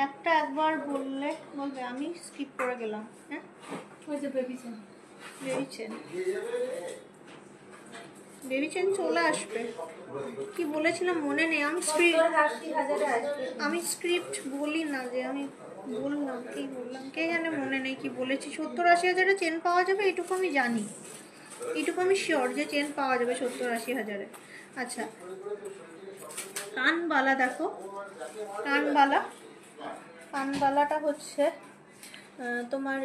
একবার বলবে, আমি স্কিপ করে গেলাম। হ্যাঁ, ওই যে বেবি চেন চলে আসবে, কি বলেছিলাম মনে নেই। আমি স্ক্রিপ্ট বলি না, যে আমি বললাম কে জানে, মনে নেই কি বলেছি। 70-80 হাজারে চেন পাওয়া যাবে এইটুকু আমি জানি, এইটুকু আমি শিওর যে চেন পাওয়া যাবে 70-80 হাজারে। আচ্ছা, কানবালা দেখো, কানবালাটা হচ্ছে তোমার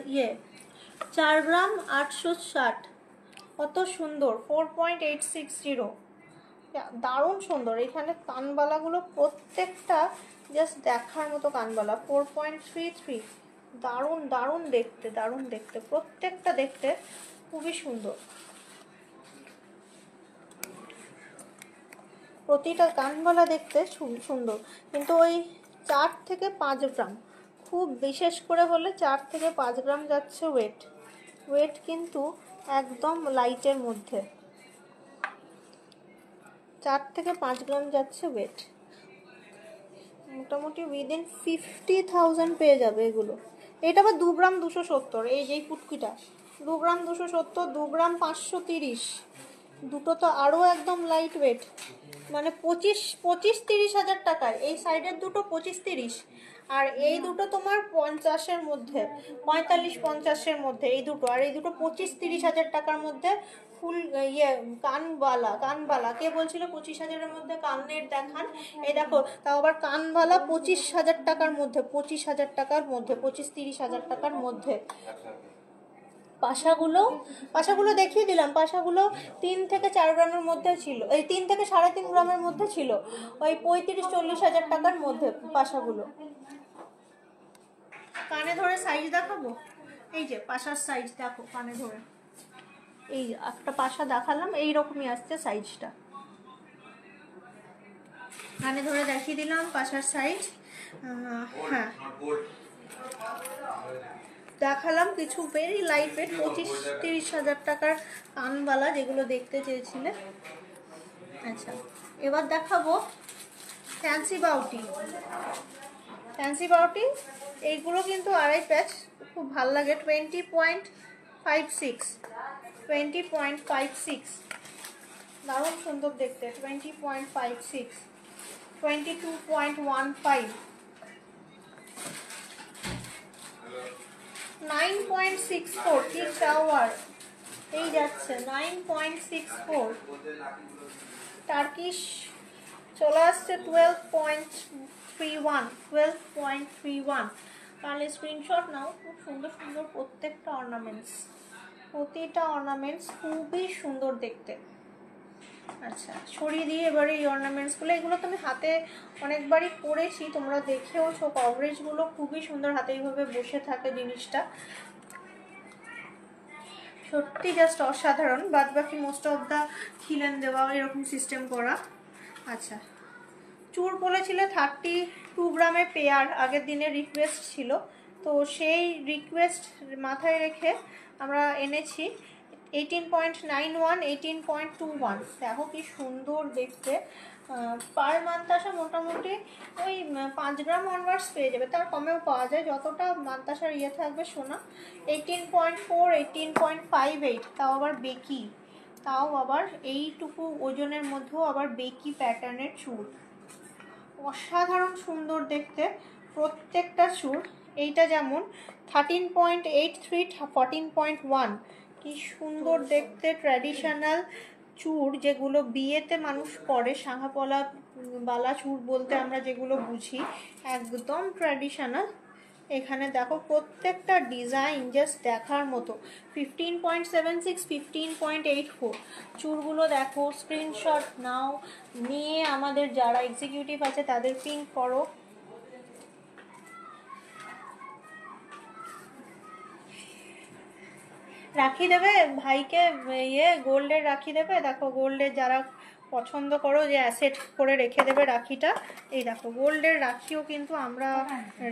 4 গ্রাম 860, কত সুন্দর, 4.860, দারুণ সুন্দর। এখানে কানবালাগুলো প্রত্যেকটা জাস্ট দেখার মতো কানবালা। 4.33, দারুণ দেখতে, প্রত্যেকটা দেখতে খুবই সুন্দর। প্রতিটা কানবালা দেখতে সুন্দর, কিন্তু ওই 4 থেকে 5 গ্রাম, খুব বিশেষ করে হলে 4 থেকে 5 গ্রাম যাচ্ছে ওয়েট। ওয়েট কিন্তু একদম লাইটের মধ্যে, 4 থেকে 5 গ্রাম যাচ্ছে ওয়েট, মোটামুটি উইদিন 50,000 পেয়ে যাবে এগুলো। এটা আবার 2 গ্রাম 270, এই যেই পুটকিটা 2 গ্রাম 270, 2 গ্রাম 530, দুটো তো আরও একদম লাইট ওয়েট, মানে 25-30 হাজার টাকায়। এই সাইডের দুটো 25-30, আর এই দুটো তোমার 50-এর মধ্যে, 45-50-এর মধ্যে এই দুটো, আর এই দুটো 25-30 হাজার টাকার মধ্যে। ফুল কানবালা কে বলছিল 25,000-এর মধ্যে কানের দেখান, এই দেখো তাও আবার কানবালা 25,000 টাকার মধ্যে, 25,000 টাকার মধ্যে, 25-30 হাজার টাকার মধ্যে। পাশাগুলো দেখিয়ে দিলাম, পাশাগুলো 3 থেকে 4 গ্রামের মধ্যে ছিল, এই 3 থেকে 3.5 গ্রামের মধ্যে ছিল, ওই 35-40 হাজার টাকার মধ্যে পাশাগুলো। কানে ধরে সাইজ দেখাবো, এই যে পাশার সাইজ দেখো, কানে ধরে এই একটা পাশা দেখালাম, এইরকমই আসছে সাইজটা, কানে ধরে দেখিয়ে দিলাম পাশার সাইজ। হ্যাঁ দেখালাম কিছু ভেরি লাইট ওয়েট 25-30 হাজার টাকার কানবালা, যেগুলো দেখতে চেয়েছিলে। আচ্ছা, এবার দেখাবো ফ্যান্সি বাউটি। এইগুলো কিন্তু আড়াই প্যাচ, খুব ভাল লাগে। 20.56, দারুণ সুন্দর দেখতে। 20.56, 22.15, 9.64, কি টাওয়ার এই যাচ্ছে 9.64। টার্কিশ চলে আসছে 12.31, তাহলে স্ক্রিনশট নাও। খুব সুন্দর সুন্দর প্রত্যেকটা অর্নামেন্টস খুবই সুন্দর দেখতে। আচ্ছা, ছড়িয়ে দিয়ে এবারে এই অর্নামেন্টসগুলো, এগুলো তো আমি হাতে অনেকবারই পরেছি, তোমরা দেখেওছো। কভারেজগুলো খুবই সুন্দর, হাতে এইভাবে বসে থাকে জিনিসটা, সত্যি জাস্ট অসাধারণ। বাদ বাকি মোস্ট অফ দ্য খিলেন দেওয়া, এরকম সিস্টেম করা। আচ্ছা, চুর বলেছিল 32 গ্রামের পেয়ার, আগের দিনের রিকোয়েস্ট ছিল, তো সেই রিকোয়েস্ট মাথায় রেখে আমরা এনেছি 18.91, 18.21। দেখো কি সুন্দর দেখতে। পার মান্তাসা মোটামুটি ওই 5 গ্রাম অনওয়ার্ডস পেয়ে যাবে, তার কমেও পাওয়া যায়, যতটা মান্তাসার ইয়ে থাকবে সোনা। 18.4, 18.58, তাও আবার এইটুকু ওজনের মধ্যেও আবার বেকি প্যাটার্নের চুল, অসাধারণ সুন্দর দেখতে প্রত্যেকটা চুল। এইটা যেমন 13.83, 14.1, কি সুন্দর দেখতে ট্র্যাডিশনাল চুর, যেগুলো বিয়েতে মানুষ পরে, সাহাপলা বালা চুর বলতে আমরা যেগুলো বুঝি, একদম ট্র্যাডিশনাল। এখানে দেখো প্রত্যেকটা ডিজাইন জাস্ট দেখার মতো। 15.76, 15.84 চুরগুলো দেখো, স্ক্রিনশট নাও, নিয়ে আমাদের যারা এক্সিকিউটিভ আছে তাদের পিন করো। রাখি দেবে ভাইকে, গোল্ডের রাখি দেবে, দেখো গোল্ডের যারা পছন্দ করো যে অ্যাসেট করে রেখে দেবে রাখিটা, এই দেখো গোল্ডের রাখিও কিন্তু আমরা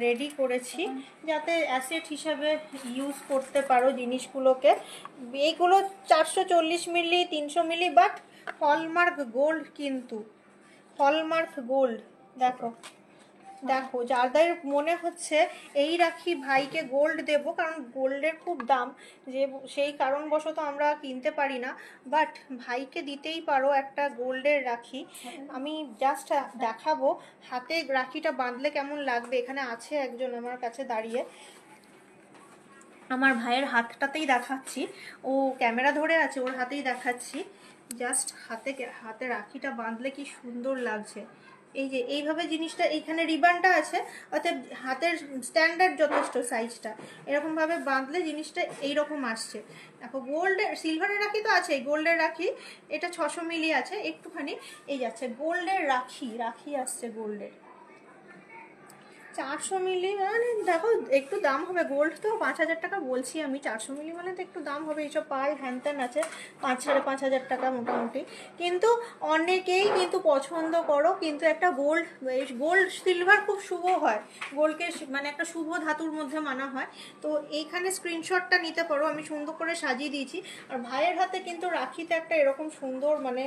রেডি করেছি, যাতে অ্যাসেট হিসাবে ইউজ করতে পারো জিনিসগুলোকে। এইগুলো 440 মিলি, 300 মিলি, বাট হলমার্ক গোল্ড, কিন্তু হলমার্ক গোল্ড। দেখো যাদের মনে হচ্ছে এই রাখি ভাইকে গোল্ড দেব, কারণ গোল্ডের খুব দাম, যে সেই কারণবশত আমরা কিনতে পারি না, বাট ভাইকে দিতেই পারো একটা গোল্ডের রাখি। আমি জাস্ট দেখাবো হাতে রাখিটা বাঁধলে কেমন লাগবে। এখানে আছে একজন আমার কাছে দাঁড়িয়ে, আমার ভাইয়ের হাতটাতেই দেখাচ্ছি, ও ক্যামেরা ধরে আছে, ওর হাতেই দেখাচ্ছি। জাস্ট হাতে রাখিটা বাঁধলে কি সুন্দর লাগছে। এই যে এইভাবে জিনিসটা, এইখানে রিবানটা আছে, অর্থাৎ হাতের স্ট্যান্ডার্ড যথেষ্ট সাইজটা, এরকমভাবে বাঁধলে জিনিসটা এইরকম আসছে। দেখো গোল্ডের, সিলভারের রাখি তো আছে, গোল্ডের রাখি এটা 600 মিলি আছে একটুখানি, এই যাচ্ছে গোল্ডের রাখি আসছে গোল্ডের। 400 মিলি মানে দেখো একটু দাম হবে, গোল্ড তো 5,000 টাকা বলছি আমি, 400 মিলি মানে তো একটু দাম হবে। এইসব পার্ল হ্যান ত্যান আছে 5,000-5,500 টাকা মোটামুটি, কিন্তু অনেকেই কিন্তু পছন্দ করো। কিন্তু একটা গোল্ড, গোল্ড সিলভার খুব শুভ হয়, গোল্ডকে মানে একটা শুভ ধাতুর মধ্যে মানা হয়। তো এইখানে স্ক্রিনশটটা নিতে পারো, আমি সুন্দর করে সাজিয়ে দিয়েছি। আর ভাইয়ের হাতে কিন্তু রাখিতে একটা এরকম সুন্দর মানে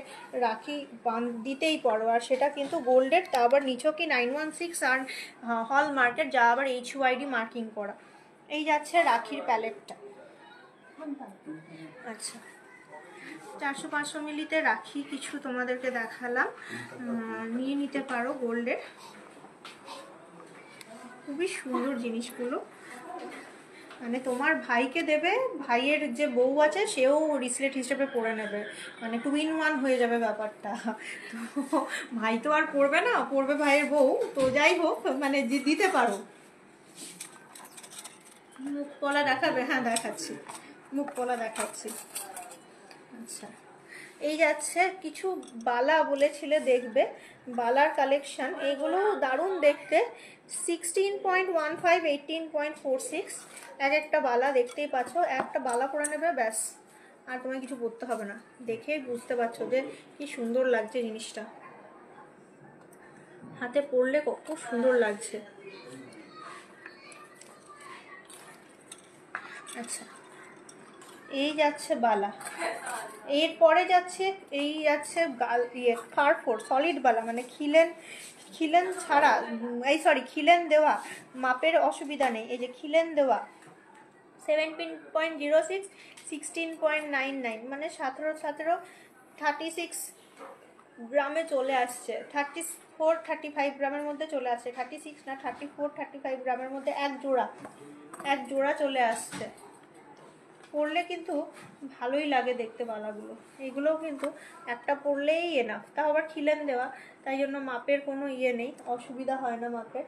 রাখি দিতেই পারো, আর সেটা কিন্তু গোল্ডের, তা আবার নিছকই 916 আর হল মার্কেট, যা আবার HUID মার্কিং করা। এই যাচ্ছে রাখির প্যালেটটা। আচ্ছা, 400-500 মিলিতে রাখি কিছু তোমাদেরকে দেখালাম, নিয়ে নিতে পারো গোল্ডের, খুবই সুন্দর জিনিসগুলো। মানে তোমার ভাইকে দেবে, ভাইয়ের যে বউ আছে সেও রিসলেট হিসেবে পরে নেবে, মানে 2 in 1 হয়ে যাবে ব্যাপারটা। তো ভাই তো আর পরবে না, পরবে ভাইয়ের বউ। তো যাই হোক, মানে দিতে পারো। মুখ পলা দেখাবে? হ্যাঁ দেখাচ্ছি, মুখ পলা দেখাচ্ছি। আচ্ছা, এই যাচ্ছে কিছু বালা বলেছিলে দেখবে, বালার কালেকশন, এগুলো দারুণ দেখতে। 16.15, 18.46 এক একটা বালা, দেখতেই পাচ্ছ। একটা বালা পরে নেবে ব্যাস, আর তোমায় কিছু পরতে হবে না। দেখেই বুঝতে পারছো যে কি সুন্দর লাগছে জিনিসটা, হাতে পরলে কত সুন্দর লাগছে। আচ্ছা, এই যাচ্ছে বালা, এরপরে যাচ্ছে এই যাচ্ছে ফারফোর সলিড বালা, মানে খিলেন ছাড়া, এই সরি খিলেন দেওয়া, মাপের অসুবিধা নেই। এই যে খিলেন দেওয়া 17.06, 16.99, মানে 36 গ্রামে চলে আসছে, 34-35 গ্রামের মধ্যে চলে আসছে, 36 না 34-35 গ্রামের মধ্যে এক জোড়া চলে আসছে। পরলে কিন্তু ভালোই লাগে দেখতে বালাগুলো, এগুলোও কিন্তু একটা পরলেই এনাফ। তাও আবার খিলেন দেওয়া, তাই জন্য মাপের কোনো নেই, অসুবিধা হয় না মাপের।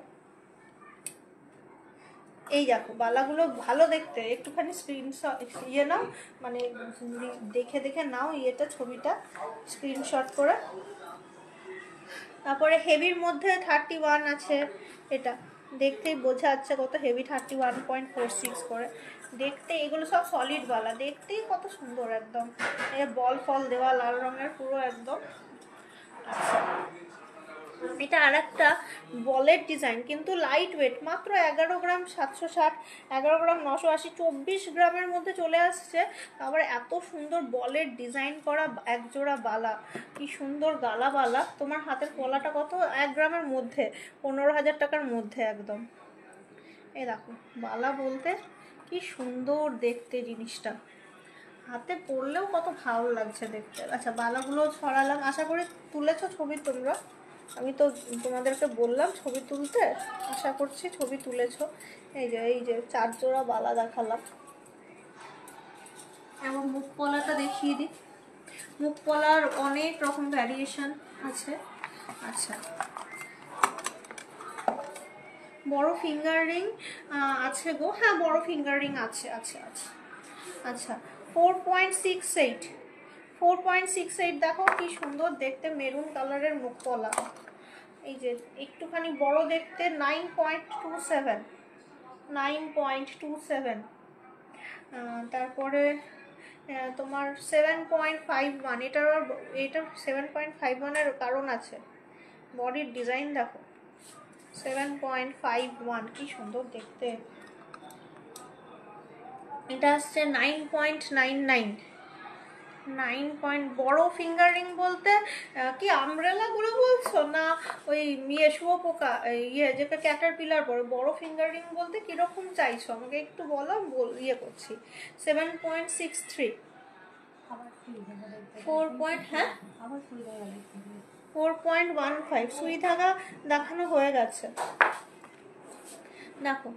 এই দেখো বালাগুলো ভালো দেখতে, একটুখানি স্ক্রিনশট নাও, মানে দেখে দেখে নাও ছবিটা স্ক্রিনশট করে। তারপরে হেভির মধ্যে 31 আছে, এটা দেখতেই বোঝা যাচ্ছে কত হেভি, 31.46 করে দেখতে। এগুলো সব সলিড বালা, দেখতেই কত সুন্দর একদম, বল ফল দেওয়া লাল রঙের পুরো একদম। আচ্ছা, এটা আর একটা বলের ডিজাইন, কিন্তু লাইট ওয়েট, মাত্র 11 গ্রাম 760, 11 গ্রাম 980, 24 গ্রামের মধ্যে চলে আসছে। আবার এত সুন্দর বলের ডিজাইন করা এক জোড়া বালা, কি সুন্দর গালা বালা। তোমার হাতের পলাটা কত, 1 গ্রামের মধ্যে, 15,000 টাকার মধ্যে একদম। এই দেখো বালা বলতে কি সুন্দর দেখতে জিনিসটা, হাতে পরলেও কত ভালো লাগছে দেখতে। আচ্ছা, বালাগুলো ছড়ালাম, আশা করি তুলেছো ছবি তোমরা, আমি তো তোমাদেরকে বললাম ছবি তুলতে, আশা করছি ছবি তুলেছো। এই যে 4 জোড়া বালা দেখালাম। এবং মুখ পলাটা দেখিয়ে দিই, মুখ পলার অনেক রকম ভ্যারিয়েশন আছে। আচ্ছা, বড় ফিঙ্গার রিং আছে গো, হ্যাঁ বড় ফিঙ্গার রিং আছে আছে আছে। আচ্ছা, 4.68 দেখো কি সুন্দর দেখতে, মেরুন কালারের মুখ পলা। এই যে একটুখানি বড় দেখতে 9.27, তারপরে তোমার 7.51, এটার 7.51-এর কারণ আছে, বডির ডিজাইন দেখো 7.51, কি সুন্দর দেখতে। এটা আসছে 9.99, বড় ফিঙ্গার রিং বলতে কি আমব্রেলা গুলো বলছো না ওই শুয়োপোকা যেটা ক্যাটারপিলার পরে? বড় ফিঙ্গার রিং বলতে কিরকম চাইছো আমাকে একটু বলো, করছি। 7.63, 4.15 সুই ধাগা দেখানো হয়ে গেছে। দেখো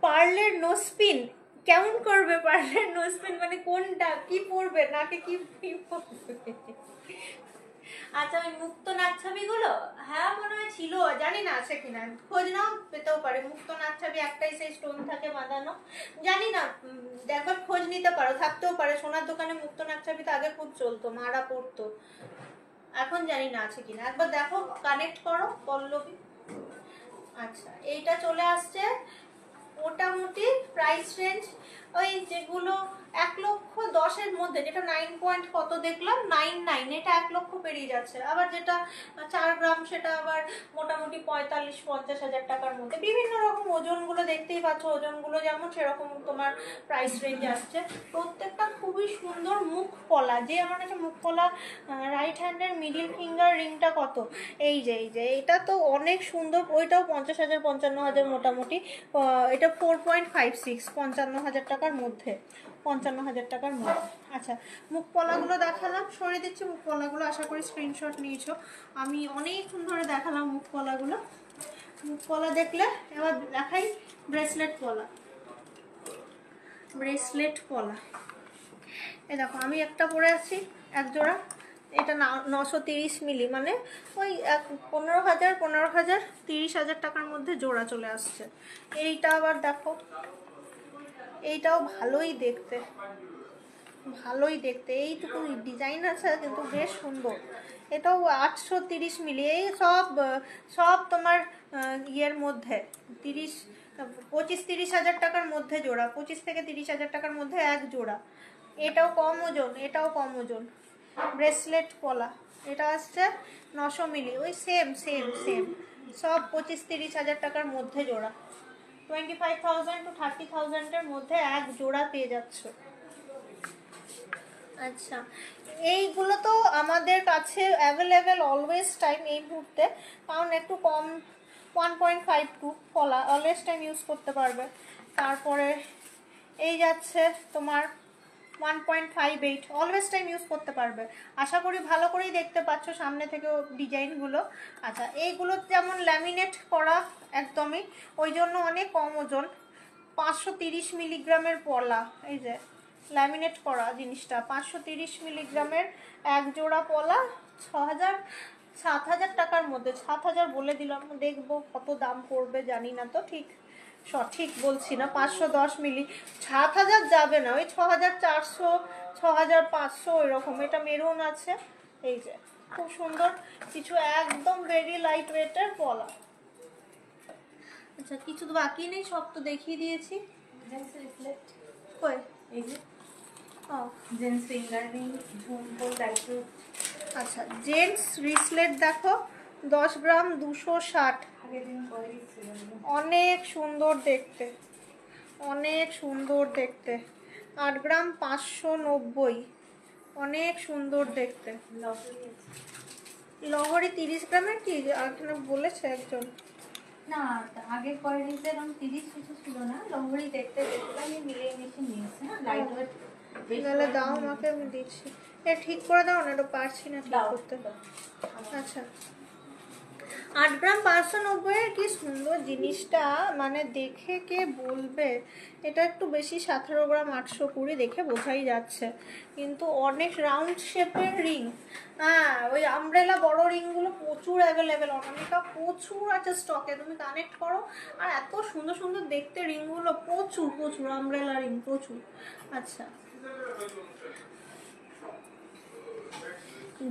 পার্লের নোজপিন কেমন করবে, পার্লের নোজপিন মানে কোনটা, কি পরবে নাকে, কি পরবে? আচ্ছা, ওই মুক্ত নাচ্ছাবিগুলো, হ্যাঁ মনে হয় ছিল, জানি না আছে কিনা, খোঁজ নাও, পেতেও পারে। মুক্ত নাচ্ছাবি একটাই, সেই স্টোন থাকে বাঁধানো, জানি না, একবার খোঁজ নিতে পারো, থাকতেও পারে। সোনার দোকানে মুক্ত নাচ্ছাবি তো আগে খুব চলতো, মারা পড়তো, এখন জানি না আছে কিনা, একবার দেখো, কানেক্ট করো পল্লবী। আচ্ছা এইটা চলে আসছে মোটামুটি প্রাইস রেঞ্জ ওই যেগুলো 1,10,000-এর মধ্যে, যেটা 9 পয়েন্ট কত দেখলাম 99, এটা 1 লক্ষ পেরিয়ে যাচ্ছে। আবার যেটা 4 গ্রাম সেটা আবার মোটামুটি 45-50 হাজার টাকার মধ্যে। বিভিন্ন রকম ওজনগুলো দেখতেই পাচ্ছ, ওজনগুলো যেমন সেরকম তোমার প্রাইস রেঞ্জ আসছে। প্রত্যেকটা খুবই সুন্দর মুখ পলা, যে আমার কাছে মুখ পলা রাইট হ্যান্ডের মিডিল ফিঙ্গার রিংটা কত, এই যে এটা তো অনেক সুন্দর, ওইটাও 50,000-55,000 মোটামুটি। এটা 4.56, 55,000 টাকার মধ্যে, 55,000 টাকার মধ্যে। আচ্ছা মুখ পলাগুলো দেখালাম, সরিয়ে দিচ্ছি মুখ পলাগুলো, আশা করি স্ক্রিনশট নিয়েছো। আমি অনেকক্ষণ ধরে দেখালাম মুখ পলাগুলো। মুখ পলা দেখলে এবার দেখাই ব্রেসলেট পলা। ব্রেসলেট পলা এই দেখো, আমি একটা পরে আছি এক জোড়া, এটা 930 মিলি, মানে ওই 15,000 30,000 টাকার মধ্যে জোড়া চলে আসছে। এইটা আবার দেখো, এইটাও ভালোই দেখতে, ভালোই দেখতে, এইটুকু ডিজাইন আছে কিন্তু বেশ সুন্দর। এটাও 830 মিলি। এই সব তোমার ইয়ের মধ্যে 25-30 হাজার টাকার মধ্যে জোড়া, 25 থেকে 30,000 টাকার মধ্যে এক জোড়া। এটাও কম ওজন, এটাও কম ওজন। ব্রেসলেট পলা এটা আসছে 900 মিলি, ওই সেম সেম সেম, সব 25-30 হাজার টাকার মধ্যে জোড়া। 25,000 to 30,000-এর মধ্যে এক জোড়া পেয়ে যাচ্ছ। আচ্ছা এইগুলো তো আমাদের কাছে অ্যাভেলেবেল অলওয়েজ টাইম এই মুহূর্তে, কারণ একটু কম 1.52 পলা অলওয়েজ টাইম ইউজ করতে পারবে। তারপরে এই যাচ্ছে তোমার 1.58 অলওয়েজ টাইম ইউজ করতে পারবে। আশা করি ভালো করেই দেখতে পাচ্ছ সামনে থেকেও ডিজাইনগুলো। আচ্ছা এইগুলো যেমন ল্যামিনেট করা একদমই, ওই জন্য অনেক কম ওজন, 530 মিলিগ্রামের পলা। এই যে ল্যামিনেট করা জিনিসটা 530 মিলিগ্রামের এক জোড়া পলা, 6,000-7,000 টাকার মধ্যে। 7,000 বলে দিলাম, দেখবো কত দাম পড়বে জানি না, তো ঠিক সঠিক বলছি না। 510 মিলি, 7,000 যাবে না, ওই 6,400 6,500 এরকম। এটা মেরুন আছে, এই যে খুব সুন্দর কিছু, একদম ভেরি লাইট ওয়েটের পলা। আচ্ছা কিছু তো বাকি নেই, সব তো দেখিয়ে দিয়েছি। কই এই যে ও জেন্টস ফিঙ্গার রিং, ঝুমকো, লাইটু। আচ্ছা জেন্টস রিসলেট দেখো 10 গ্রাম 260, আগের দিন পরে দিচ্ছিলাম। অনেক সুন্দর দেখতে, অনেক সুন্দর দেখতে। 8 গ্রাম 590, অনেক সুন্দর দেখতে। লহরি 30 গ্রামের কি এখানে বলেছে একজন। না আগের কোয়ালিটিতে এরকম 30 কিছু ছিল না, লহরি দেখতে দেখতে আমি মিলিয়ে মিশিয়ে নিয়েছি না, লাইট ওয়েট। তাহলে দাও আমাকে, আমি দিচ্ছি। এটা ঠিক করে দাও না, এটা পারছি না ঠিক করতে। আচ্ছা 8 গ্রাম 590 কি সুন্দর জিনিসটা, মানে দেখে কে বলবে। এটা একটু বেশি 17 গ্রাম 820 দেখে বোঝাই যাচ্ছে, কিন্তু অনেক রাউন্ড শেপের রিং। হ্যাঁ ওই আমব্রেলা বড় রিংগুলো প্রচুর অ্যাভেলেবেল, অনামিকা প্রচুর আছে স্টকে, তুমি কানেক্ট করো। আর এত সুন্দর সুন্দর দেখতে রিংগুলো প্রচুর প্রচুর, আমব্রেলা রিং প্রচুর। আচ্ছা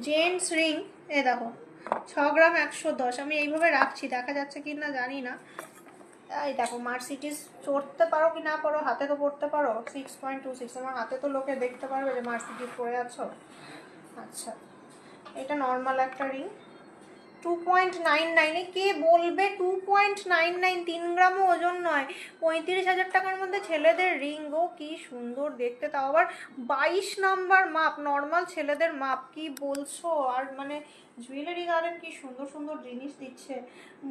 জেন্টস রিং এ দেখো 6 গ্রাম 110, আমি এইভাবে রাখছি, দেখা যাচ্ছে কি না জানি না। এই দেখো মার্সিডিজ চড়তে পারো কি না পারো, হাতে তো পড়তে পারো। 6.26, আমার হাতে তো লোকে দেখতে পারবে যে মার্সিডিজ পরে আছো। আচ্ছা এটা নর্মাল একটা রিং 2.99, কে বলবে 2.99, 3 গ্রামও ওজন নয়। 35,000 টাকার মধ্যে ছেলেদের রিং গো, কি সুন্দর দেখতে, তাও আবার 22 নাম্বার মাপ, নর্মাল ছেলেদের মাপ, কি বলছো। আর মানে জুয়েলারি গার্ডেন কি সুন্দর সুন্দর জিনিস দিচ্ছে।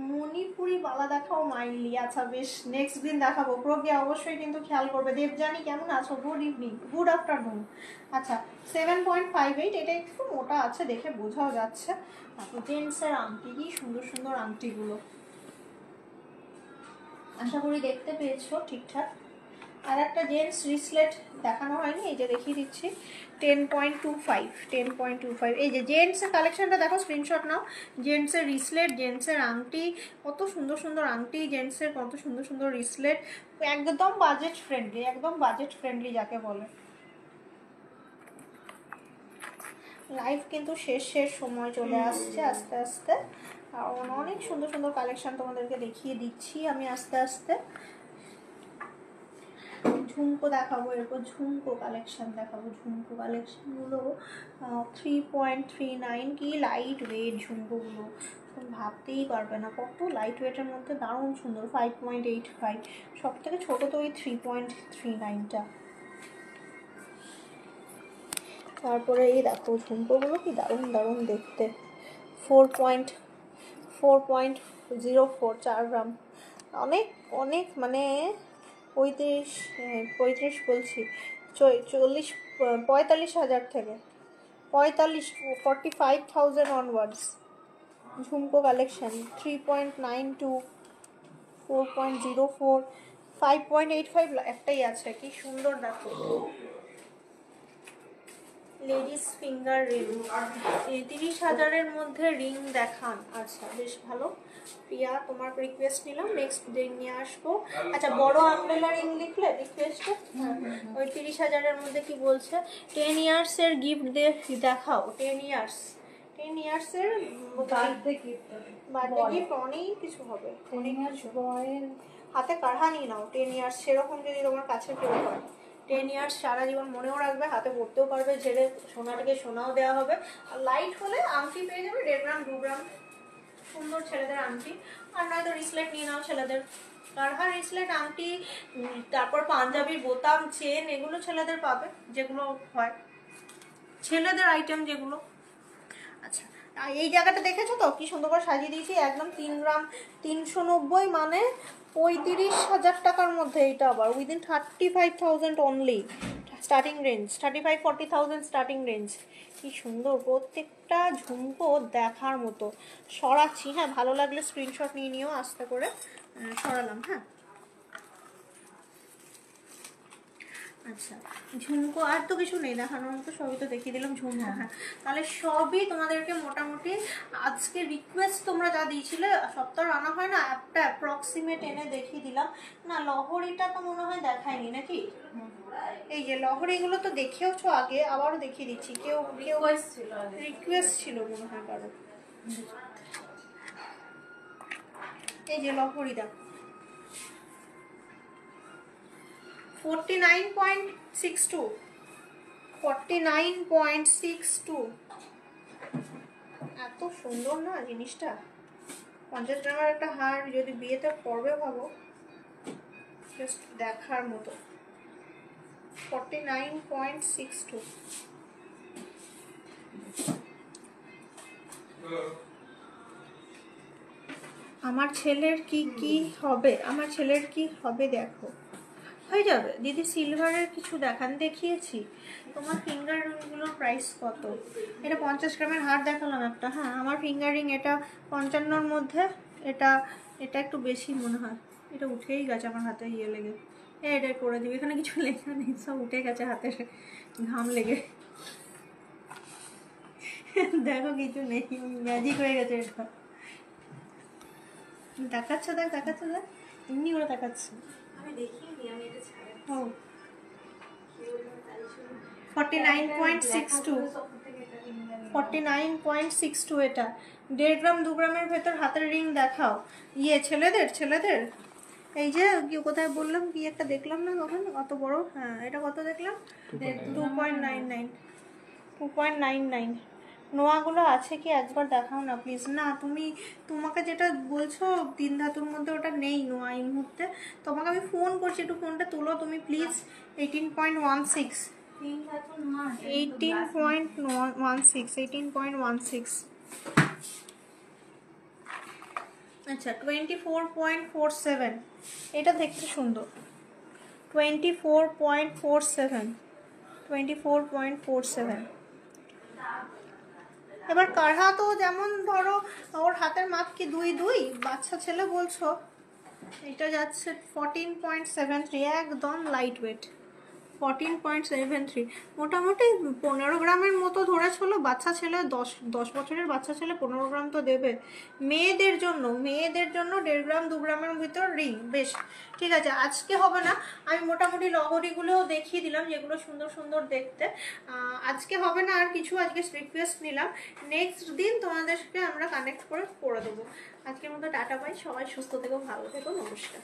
মণিপুরি বালা দেখাও মাইলি। আচ্ছা বেশ, নেক্সট দিন দেখাবো। প্রজ্ঞা অবশ্যই কিন্তু খেয়াল করবে। দেবজানি কেমন আছো, গুড ইভিনিং, গুড আফটারনুন। আচ্ছা 7.58, এটা একটু মোটা আছে দেখে বোঝাও যাচ্ছে। তারপর জেন্টসের আংটি, কি সুন্দর সুন্দর আংটিগুলো, আশা করি দেখতে পেয়েছো ঠিকঠাক। আর একটা জেন্টস রিসলেট দেখানো হয়নি, এই যে দেখিয়ে দিচ্ছি 10.25, এই যে জেন্টসের কালেকশনটা দেখো, স্ক্রিনশট নাও। জেন্টসের রিসলেট, জেন্টসের আংটি, কত সুন্দর সুন্দর আংটি, জেন্টসের কত সুন্দর সুন্দর রিসলেট, একদম বাজেট ফ্রেন্ডলি, একদম বাজেট ফ্রেন্ডলি যাকে বলে। লাইভ কিন্তু শেষ সময় চলে আসছে আস্তে আস্তে। আর অনেক সুন্দর সুন্দর কালেকশন তোমাদেরকে দেখিয়ে দিচ্ছি আমি আস্তে আস্তে। ঝুমকো দেখাবো, এরপর ঝুমকো কালেকশন দেখাবো। ঝুমকো কালেকশনগুলো 3.39, কি লাইট ওয়েট ঝুমকোগুলো, ভাবতেই পারবে না কত লাইট ওয়েটের মধ্যে দারুণ সুন্দর। 5.85, সব থেকে ছোটো তো ওই 3.39টা। তারপরে এই দেখো ঝুমকোগুলো কি দারুণ দারুণ দেখতে। 4.04, 4 গ্রাম, অনেক অনেক মানে 35 বলছি 45,000 থেকে 45,000 অনওয়ার্ডস ঝুমকো কালেকশন। 3.92, 4.04, 5.85 একটাই আছে, কি সুন্দর দেখো। লেডিস ফিঙ্গার রিং 30,000-এর মধ্যে রিং দেখান। আচ্ছা বেশ ভালো প্রিয়া, তোমার রিকোয়েস্ট নিলাম, নেক্সট রিং নিয়ে আসবো। আচ্ছা বড় আমব্রেলা রিং লিখলে রিকোয়েস্টে। ওই 30,000-এর মধ্যে কি বলছে, 10 ইয়ার্সের গিফট দেখাও। 10 ইয়ার্সের বার্থডে গিফট অনেক কিছু হবে, অনেক কিছু। হাতে কাঢ়া নিয়ে নাও 10 ইয়ার্স, সেরকম যদি তোমার কাছে কেউ হয় 10 ইয়ার্স সারা জীবন মনেও রাখবে, হাতে পড়তেও পারবে, ঝেড়ে সোনাটাকে সোনাও দেওয়া হবে। আর লাইট হলে আংটি পেয়ে যাবে 1.5 গ্রাম 2 গ্রাম, সুন্দর ছেলেদের আংটি। আর নয়তো রিসলেট নিয়ে নাও ছেলেদের, কারহা রিসলেট আংটি, তারপর পাঞ্জাবির বোতাম চেন, এগুলো ছেলেদের পাবে, যেগুলো হয় ছেলেদের আইটেম যেগুলো। আচ্ছা এই জায়গাটা দেখেছো তো কি সুন্দর করে সাজিয়ে দিয়েছি, একদম 3 গ্রাম 390, মানে 35,000 টাকার মধ্যে। এটা আবার within 35,000 only starting range, 35-40,000 starting range. কি সুন্দর প্রত্যেকটা ঝুমকো, দেখার মতো। সরাচ্ছি, হ্যাঁ ভালো লাগলে স্ক্রিনশট নিয়ে নিও, আস্তে করে সরালাম। হ্যাঁ আচ্ছা ঝুমকো আর তো কিছু নেই দেখানোর মতো, সবই তো দেখিয়ে দিলাম ঝুমকো। হ্যাঁ তাহলে সবই তোমাদেরকে মোটামুটি আজকে রিকোয়েস্ট তোমরা যা দিয়েছিলে, সপ্তাহ আনা হয় না, একটা অ্যাপ্রক্সিমেট এনে দেখিয়ে দিলাম। না লহরিটা তো মনে হয় দেখায়নি নাকি, এই যে লহরিগুলো তো দেখেওছো আগে, আবারও দেখিয়ে দিচ্ছি। কেউ রিকোয়েস্ট ছিল মনে হয় কারো। এই যে লহরি দেখো 49.62, 49.62, এত সুন্দর না জিনিসটা। 50 গ্রামের একটা হার যদি বিয়েতে পরবে ভাবো, জাস্ট দেখার মতো। 49.62। আমার ছেলের কি হবে, আমার ছেলের কি হবে দেখো, হয়ে যাবে দিদি। সিলভারের কিছু দেখিয়েছি। তোমার ফিঙ্গার রিংগুলোর প্রাইস কত? এটা 50 গ্রামের হার দেখালাম একটা। হ্যাঁ আমার ফিঙ্গার রিং এটা 55-র মধ্যে, এটা একটু বেশি মনে হয়। এটা উঠেই গেছে আমার হাতে ইয়ে লেগে, এটা করে দিবি, এখানে কিছু লেখা নেই, সব উঠে গেছে হাতের ঘাম লেগে। দেখো কিছু নেই, ম্যাজিক হয়ে গেছে এটা। দেখাচ্ছে দেখ এমনি করে দেখাচ্ছে। আমি দেখিনি, আমি এটা ছাড়া। ও 49.62, 49.62 এটা 1.5 গ্রাম 2 গ্রামের ভেতর হাতের রিং দেখাও। ইয়ে ছেলেদের এই যে কোথায় বললাম কি একটা দেখলাম না কখন, অত বড়। হ্যাঁ এটা কত দেখলাম, 2.99। নোয়াগুলো আছে কি একবার দেখাও না প্লিজ। না তোমাকে যেটা বলছো 3 ধাতুর মধ্যে, ওটা নেই নোয়া এই মুহূর্তে। তোমাকে আমি ফোন করছি, একটু ফোনটা তুলো তুমি প্লিজ। 18.16, 18.16। আচ্ছা 24.47, এটা দেখতে সুন্দর। 24.47। এবার কারহা তো যেমন ধরো ওর হাতের মাপ কি 2.2, বাচ্চা ছেলে বলছো, এটা যাচ্ছে 14.73, একদম লাইট ওয়েট, 14.73, মোটামুটি 15 গ্রামের মতো ধরেছিল। বাচ্চা ছেলে 10 বছরের বাচ্চা ছেলে 15 গ্রাম তো দেবে। মেয়েদের জন্য 1.5 গ্রাম 2 গ্রামের ভিতর রিং, বেশ ঠিক আছে। আজকে হবে না, আমি মোটামুটি লহরিগুলোও দেখিয়ে দিলাম যেগুলো সুন্দর সুন্দর দেখতে। আজকে হবে না আর কিছু, আজকে রিকোয়েস্ট নিলাম, নেক্সট দিন তোমাদেরকে আমরা কানেক্ট করে দেবো। আজকের মতো টাটা, বাই, সবাই সুস্থ থেকো, ভালো থেকো, নমস্কার।